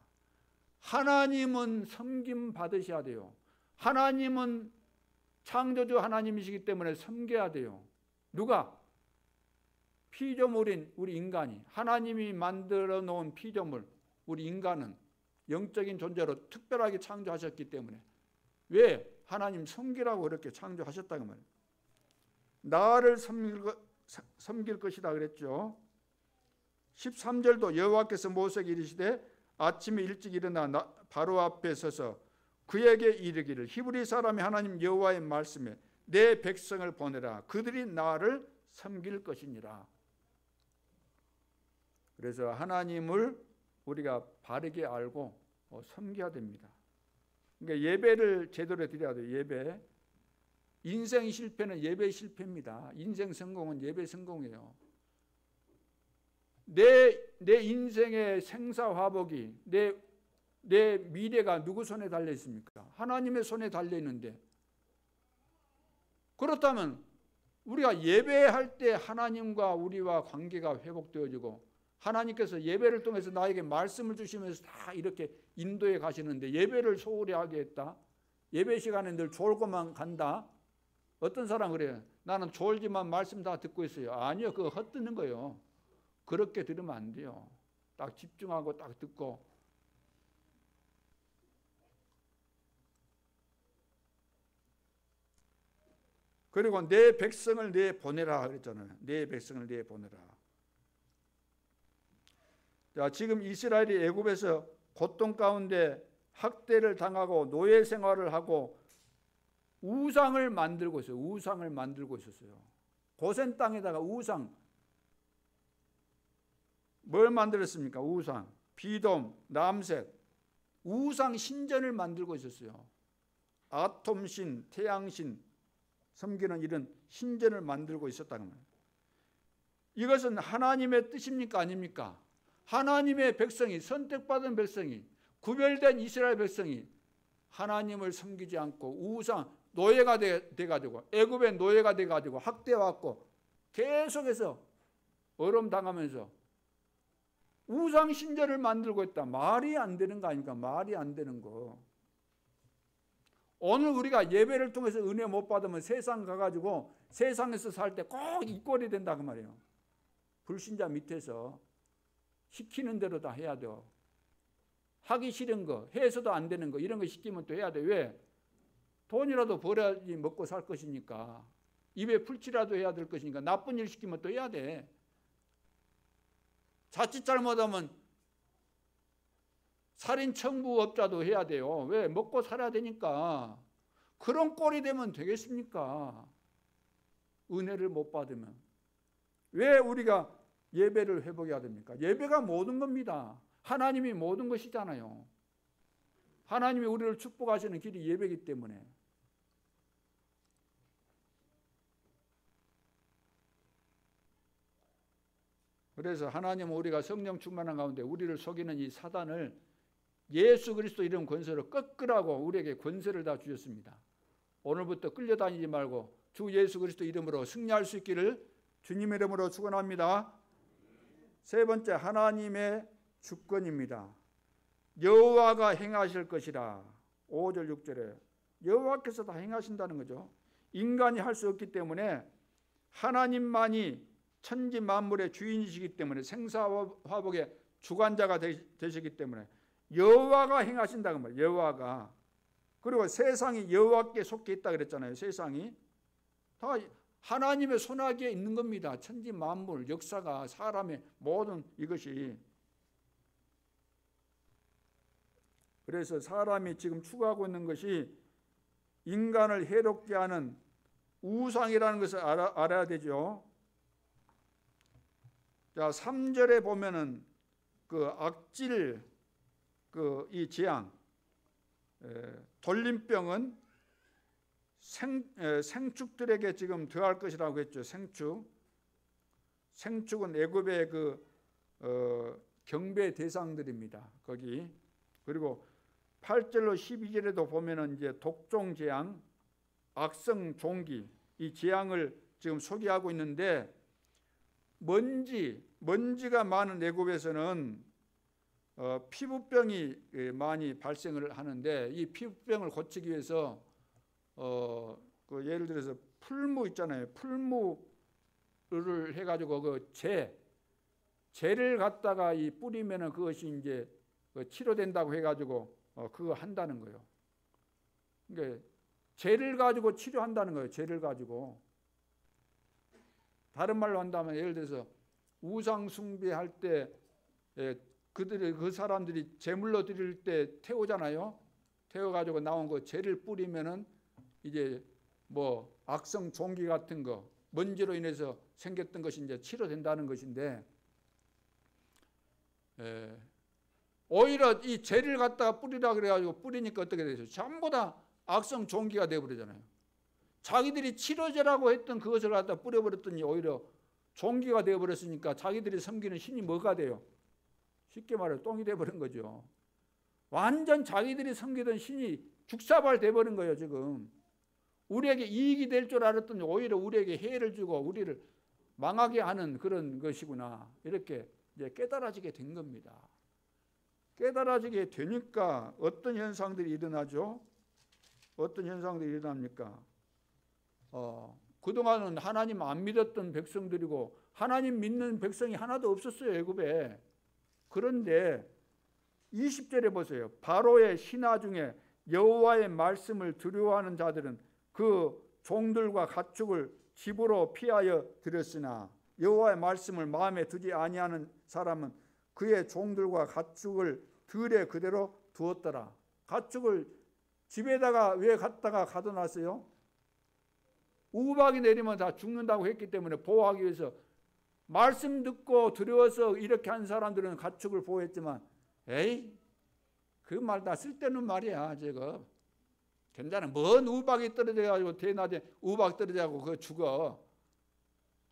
S1: 하나님은 섬김 받으셔야 돼요. 하나님은 창조주 하나님이시기 때문에 섬겨야 돼요. 누가? 피조물인 우리 인간이 하나님이 만들어 놓은 피조물 우리 인간은 영적인 존재로 특별하게 창조하셨기 때문에 왜? 하나님 섬기라고 그렇게 창조하셨다고 말이에요. 나를 섬길 것이다 그랬죠. 13절도 여호와께서 모세에게 이르시되 아침에 일찍 일어나 바로 앞에 서서 그에게 이르기를 히브리 사람의 하나님 여호와의 말씀에 내 백성을 보내라. 그들이 나를 섬길 것이니라. 그래서 하나님을 우리가 바르게 알고 섬겨야 됩니다. 그러니까 예배를 제대로 드려야 돼요. 예배. 인생 실패는 예배 실패입니다. 인생 성공은 예배 성공이에요. 내 인생의 생사화복이 내 미래가 누구 손에 달려 있습니까? 하나님의 손에 달려 있는데 그렇다면 우리가 예배할 때 하나님과 우리와 관계가 회복되어지고 하나님께서 예배를 통해서 나에게 말씀을 주시면서 다 이렇게 인도해 가시는데 예배를 소홀히 하게 했다. 예배 시간에 늘 졸고만 간다. 어떤 사람 그래요. 나는 졸지만 말씀 다 듣고 있어요. 아니요. 그거 헛듣는 거예요. 그렇게 들으면 안 돼요. 딱 집중하고 딱 듣고 그리고 내 백성을 내보내라 그랬잖아요. 내 백성을 내보내라. 자, 지금 이스라엘이 애굽에서 고통 가운데 학대를 당하고 노예 생활을 하고 우상을 만들고 있어요. 우상을 만들고 있었어요. 고센 땅에다가 우상 뭘 만들었습니까? 우상, 비돔, 남색 우상 신전을 만들고 있었어요. 아톰신, 태양신 섬기는 이런 신전을 만들고 있었다는 거예요. 이것은 하나님의 뜻입니까? 아닙니까? 하나님의 백성이 선택받은 백성이 구별된 이스라엘 백성이 하나님을 섬기지 않고 우상 노예가 돼가지고 애굽의 노예가 돼가지고 학대받고 계속해서 어려움당하면서 우상 신전을 만들고 있다. 말이 안 되는 거 아닙니까? 말이 안 되는 거. 오늘 우리가 예배를 통해서 은혜 못 받으면 세상 가가지고 세상에서 살 때 꼭 이 꼴이 된다 그 말이에요. 불신자 밑에서 시키는 대로 다 해야 돼요. 하기 싫은 거, 해서도 안 되는 거 이런 거 시키면 또 해야 돼. 왜? 돈이라도 벌어야지 먹고 살 것이니까. 입에 풀칠이라도 해야 될 것이니까 나쁜 일 시키면 또 해야 돼. 자칫 잘못하면 살인 청부업자도 해야 돼요. 왜? 먹고 살아야 되니까. 그런 꼴이 되면 되겠습니까? 은혜를 못 받으면. 왜 우리가 예배를 회복해야 됩니까? 예배가 모든 겁니다. 하나님이 모든 것이잖아요. 하나님이 우리를 축복하시는 길이 예배이기 때문에. 그래서 하나님은 우리가 성령 충만한 가운데 우리를 속이는 이 사단을 예수 그리스도 이름 권세로 꺾으라고 우리에게 권세를 다 주셨습니다. 오늘부터 끌려다니지 말고 주 예수 그리스도 이름으로 승리할 수 있기를 주님의 이름으로 축원합니다. 세 번째, 하나님의 주권입니다. 여호와가 행하실 것이라. 5절 6절에 여호와께서 다 행하신다는 거죠. 인간이 할 수 없기 때문에 하나님만이 천지 만물의 주인이시기 때문에 생사화복의 주관자가 되시기 때문에 여호와가 행하신다는 말이에요. 여호와가. 그리고 세상이 여호와께 속해 있다 그랬잖아요. 세상이 다 하나님의 손아귀에 있는 겁니다. 천지 만물, 역사가, 사람의 모든 이것이. 그래서 사람이 지금 추구하고 있는 것이 인간을 해롭게 하는 우상이라는 것을 알아야 되죠. 자, 3절에 보면은 그 악질, 이 재앙, 돌림병은 생축들에게 지금 더할 것이라고 했죠. 생축은 애굽의 경배 대상들입니다. 거기. 그리고 8절로 12절에도 보면은 이제 독종 재앙, 악성 종기, 이 재앙을 지금 소개하고 있는데, 먼지가 많은 애굽에서는 피부병이 많이 발생을 하는데, 이 피부병을 고치기 위해서 예를 들어서 풀무 있잖아요. 풀무를 해가지고 그 재를 갖다가 이 뿌리면은 그것이 이제 치료된다고 해가지고 그거 한다는 거예요. 그러니까 재를 가지고 치료한다는 거예요. 재를 가지고. 다른 말로 한다면 예를 들어서 우상 숭배할 때 그 사람들이 제물로 드릴 때 태우잖아요. 태워가지고 나온 그 재를 뿌리면은 이제 뭐 악성 종기 같은 거, 먼지로 인해서 생겼던 것이 이제 치료된다는 것인데, 오히려 이 재를 갖다가 뿌리라 그래가지고 뿌리니까 어떻게 되죠? 전부 다 악성 종기가 되어버리잖아요. 자기들이 치료제라고 했던 그것을 갖다 뿌려버렸더니 오히려 종기가 되어버렸으니까 자기들이 섬기는 신이 뭐가 돼요? 쉽게 말해 똥이 되어버린 거죠. 완전 자기들이 섬기던 신이 죽사발 되어버린 거예요. 지금 우리에게 이익이 될 줄 알았더니 오히려 우리에게 해를 주고 우리를 망하게 하는 그런 것이구나, 이렇게 이제 깨달아지게 된 겁니다. 깨달아지게 되니까 어떤 현상들이 일어나죠? 어떤 현상들이 일어납니까? 그동안은 하나님 안 믿었던 백성들이고 하나님 믿는 백성이 하나도 없었어요, 애굽에. 그런데 20절에 보세요. 바로의 신하 중에 여호와의 말씀을 두려워하는 자들은 그 종들과 가축을 집으로 피하여 들였으나 여호와의 말씀을 마음에 두지 아니하는 사람은 그의 종들과 가축을 들에 그대로 두었더라. 가축을 집에다가 왜 갖다가 가둬놨어요? 우박이 내리면 다 죽는다고 했기 때문에 보호하기 위해서. 말씀 듣고 두려워서 이렇게 한 사람들은 가축을 보호했지만, 에이, 그 말 다 쓸데없는 말이야. 저거 괜찮아. 뭔 우박이 떨어져가지고 대낮에 우박 떨어져가지고 그거 죽어.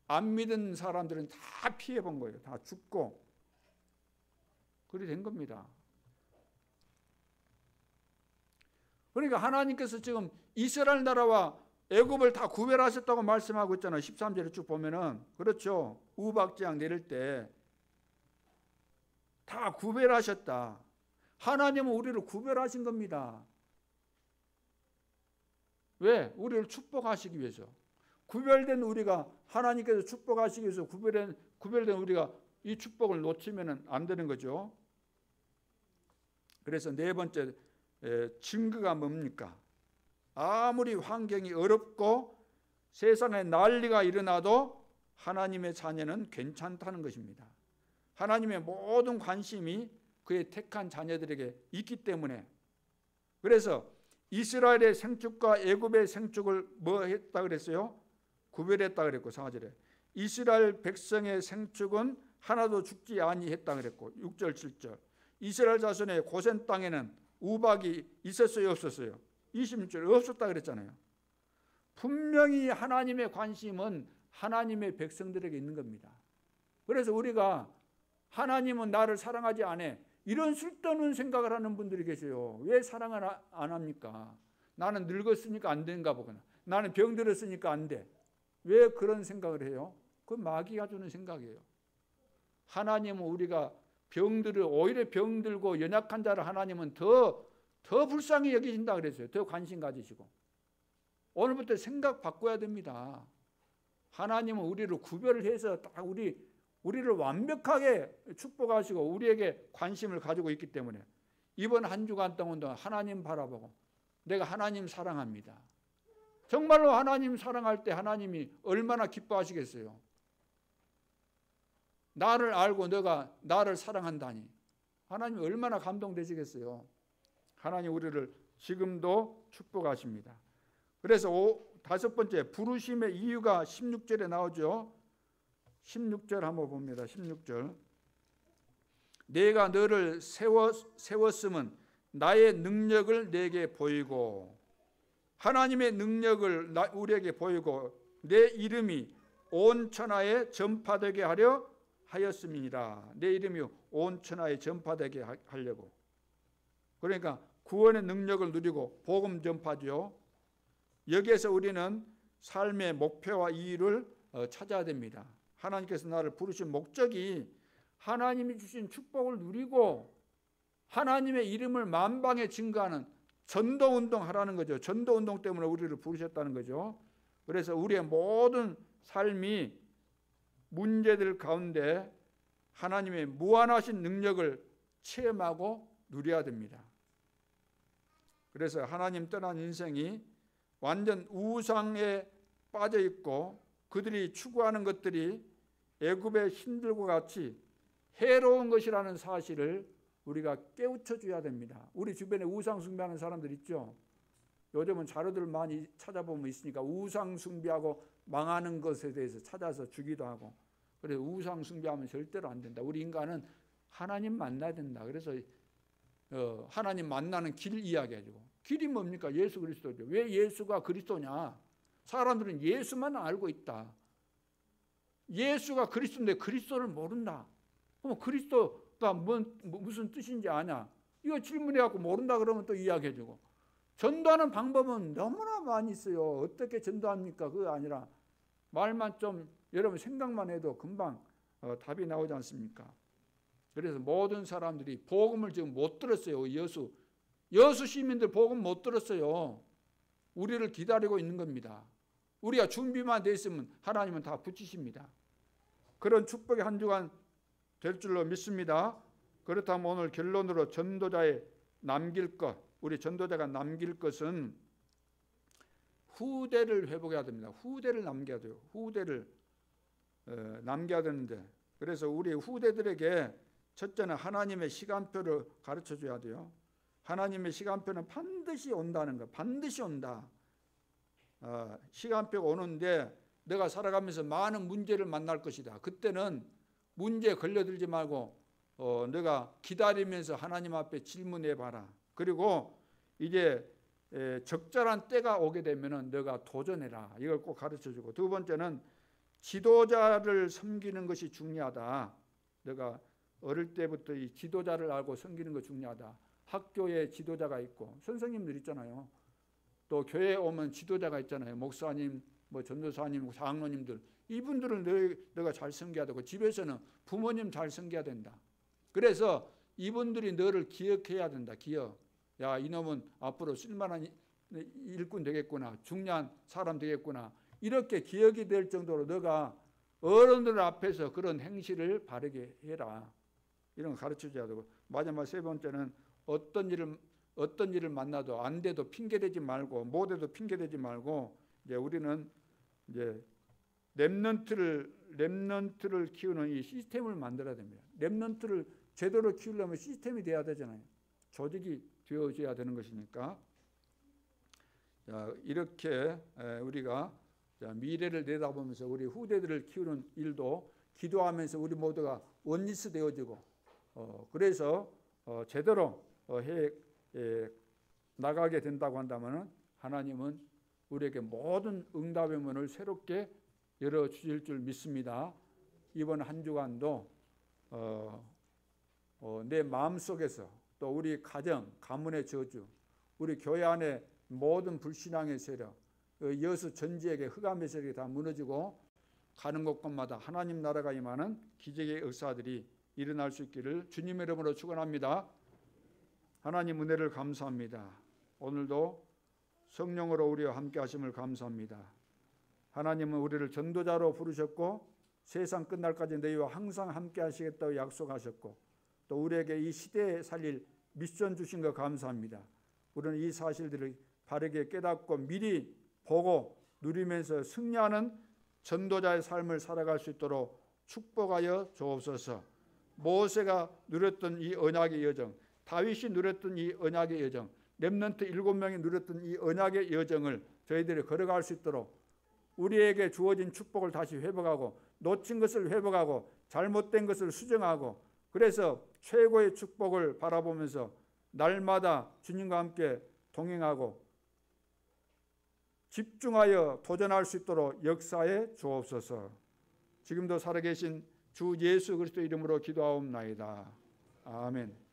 S1: 안 믿은 사람들은 다 피해본 거예요. 다 죽고 그리 된 겁니다. 그러니까 하나님께서 지금 이스라엘 나라와 애굽을 다 구별하셨다고 말씀하고 있잖아요. 13절에 쭉 보면은. 그렇죠. 우박재앙 내릴 때 다 구별하셨다. 하나님은 우리를 구별하신 겁니다. 왜? 우리를 축복하시기 위해서. 구별된 우리가 하나님께서 축복하시기 위해서 구별된 우리가 이 축복을 놓치면 안 되는 거죠. 그래서 네 번째 증거가 뭡니까? 아무리 환경이 어렵고 세상에 난리가 일어나도 하나님의 자녀는 괜찮다는 것입니다. 하나님의 모든 관심이 그의 택한 자녀들에게 있기 때문에. 그래서 이스라엘의 생축과 애굽의 생축을 뭐 했다 그랬어요? 구별했다 그랬고 4절에 이스라엘 백성의 생축은 하나도 죽지 아니했다 그랬고 6절 7절 이스라엘 자손의 고센 땅에는 우박이 있었어요 없었어요? 26절 없었다 그랬잖아요. 분명히 하나님의 관심은 하나님의 백성들에게 있는 겁니다. 그래서 우리가 하나님은 나를 사랑하지 않아 이런 쓸데없는 생각을 하는 분들이 계세요. 왜 사랑을 안 합니까? 나는 늙었으니까 안 된가 보거나 나는 병들었으니까 안 돼. 왜 그런 생각을 해요? 그건 마귀가 주는 생각이에요. 하나님은 우리가 오히려 병들고 연약한 자를 하나님은 더 불쌍히 여기신다 그랬어요. 더 관심 가지시고. 오늘부터 생각 바꿔야 됩니다. 하나님은 우리를 구별을 해서 딱 우리를 완벽하게 축복하시고 우리에게 관심을 가지고 있기 때문에 이번 한 주간 동안도 하나님 바라보고 내가 하나님 사랑합니다. 정말로 하나님 사랑할 때 하나님이 얼마나 기뻐하시겠어요. 나를 알고 너가 나를 사랑한다니 하나님이 얼마나 감동되시겠어요. 하나님 우리를 지금도 축복하십니다. 그래서 다섯 번째 부르심의 이유가 16절에 나오죠. 16절 한번 봅니다. 16절 내가 너를 세웠음은 나의 능력을 내게 보이고 하나님의 능력을 우리에게 보이고 내 이름이 온 천하에 전파되게 하려 하였음이니라. 내 이름이 온 천하에 전파되게 하려고. 그러니까 구원의 능력을 누리고 복음 전파죠. 여기에서 우리는 삶의 목표와 이유를 찾아야 됩니다. 하나님께서 나를 부르신 목적이 하나님이 주신 축복을 누리고 하나님의 이름을 만방에 증거하는 전도운동 하라는 거죠. 전도운동 때문에 우리를 부르셨다는 거죠. 그래서 우리의 모든 삶이 문제들 가운데 하나님의 무한하신 능력을 체험하고 누려야 됩니다. 그래서 하나님 떠난 인생이 완전 우상에 빠져 있고 그들이 추구하는 것들이 애굽의 신들과 같이 해로운 것이라는 사실을 우리가 깨우쳐 줘야 됩니다. 우리 주변에 우상 숭배하는 사람들 있죠. 요즘은 자료들 많이 찾아보면 있으니까 우상 숭배하고 망하는 것에 대해서 찾아서 주기도 하고. 그래서 우상 숭배하면 절대로 안 된다. 우리 인간은 하나님 만나야 된다. 그래서 하나님 만나는 길 이야기해주고. 길이 뭡니까? 예수 그리스도죠. 왜 예수가 그리스도냐? 사람들은 예수만 알고 있다. 예수가 그리스도인데 그리스도를 모른다. 그럼 그리스도가 무슨 뜻인지 아냐? 이거 질문해갖고 모른다 그러면 또 이야기해주고. 전도하는 방법은 너무나 많이 있어요. 어떻게 전도합니까? 그거 아니라 말만 좀 여러분 생각만 해도 금방 답이 나오지 않습니까? 그래서 모든 사람들이 복음을 지금 못 들었어요. 여수 시민들 복음 못 들었어요. 우리를 기다리고 있는 겁니다. 우리가 준비만 돼 있으면 하나님은 다 붙이십니다. 그런 축복의 한 주간 될 줄로 믿습니다. 그렇다면 오늘 결론으로 전도자의 남길 것, 우리 전도자가 남길 것은 후대를 회복해야 됩니다. 후대를 남겨야 돼요. 후대를 남겨야 되는데, 그래서 우리 후대들에게 첫째는 하나님의 시간표를 가르쳐 줘야 돼요. 하나님의 시간표는 반드시 온다는 거, 반드시 온다. 시간표가 오는데 내가 살아가면서 많은 문제를 만날 것이다. 그때는 문제에 걸려들지 말고 내가 기다리면서 하나님 앞에 질문해 봐라. 그리고 이제 적절한 때가 오게 되면은 너가 도전해라. 이걸 꼭 가르쳐 주고, 두 번째는 지도자를 섬기는 것이 중요하다. 내가 어릴 때부터 이 지도자를 알고 섬기는 것 중요하다. 학교에 지도자가 있고 선생님들 있잖아요. 또 교회에 오면 지도자가 있잖아요. 목사님, 전도사님, 장로님들. 이분들을 너가 잘 섬겨야 되고, 집에서는 부모님 잘 섬겨야 된다. 그래서 이분들이 너를 기억해야 된다. 기억. 야, 이놈은 앞으로 쓸만한 일꾼 되겠구나. 중요한 사람 되겠구나. 이렇게 기억이 될 정도로 너가 어른들 앞에서 그런 행실을 바르게 해라. 이런 거 가르쳐줘야 되고, 마지막 세 번째는 어떤 일을 만나도 안 돼도 핑계대지 말고 못 해도 핑계대지 말고 이제 우리는 이제 렘넌트를 키우는 이 시스템을 만들어야 됩니다. 렘넌트를 제대로 키우려면 시스템이 돼야 되잖아요. 조직이 되어져야 되는 것이니까. 자, 이렇게 우리가 미래를 내다보면서 우리 후대들을 키우는 일도 기도하면서 우리 모두가 원리스 되어지고 그래서 제대로 해 나가게 된다고 한다면 하나님은 우리에게 모든 응답의 문을 새롭게 열어주실 줄 믿습니다. 이번 한 주간도 내 마음속에서 또 우리 가정, 가문의 저주, 우리 교회 안에 모든 불신앙의 세력, 여수 전지에게 흑암의 세력이 다 무너지고 가는 곳곳마다 하나님 나라가 임하는 기적의 역사들이 일어날 수 있기를 주님의 이름으로 축원합니다. 하나님 은혜를 감사합니다. 오늘도 성령으로 우리와 함께 하심을 감사합니다. 하나님은 우리를 전도자로 부르셨고 세상 끝날까지 너희와 항상 함께 하시겠다고 약속하셨고 또 우리에게 이 시대에 살릴 미션 주신 것 감사합니다. 우리는 이 사실들을 바르게 깨닫고 미리 보고 누리면서 승리하는 전도자의 삶을 살아갈 수 있도록 축복하여 주옵소서. 모세가 누렸던 이 언약의 여정, 다윗이 누렸던 이 언약의 여정, 렘넌트 7명이 누렸던 이 언약의 여정을 저희들이 걸어갈 수 있도록 우리에게 주어진 축복을 다시 회복하고 놓친 것을 회복하고 잘못된 것을 수정하고 그래서 최고의 축복을 바라보면서 날마다 주님과 함께 동행하고 집중하여 도전할 수 있도록 역사해 주옵소서. 지금도 살아계신 주 예수 그리스도 이름으로 기도하옵나이다. 아멘.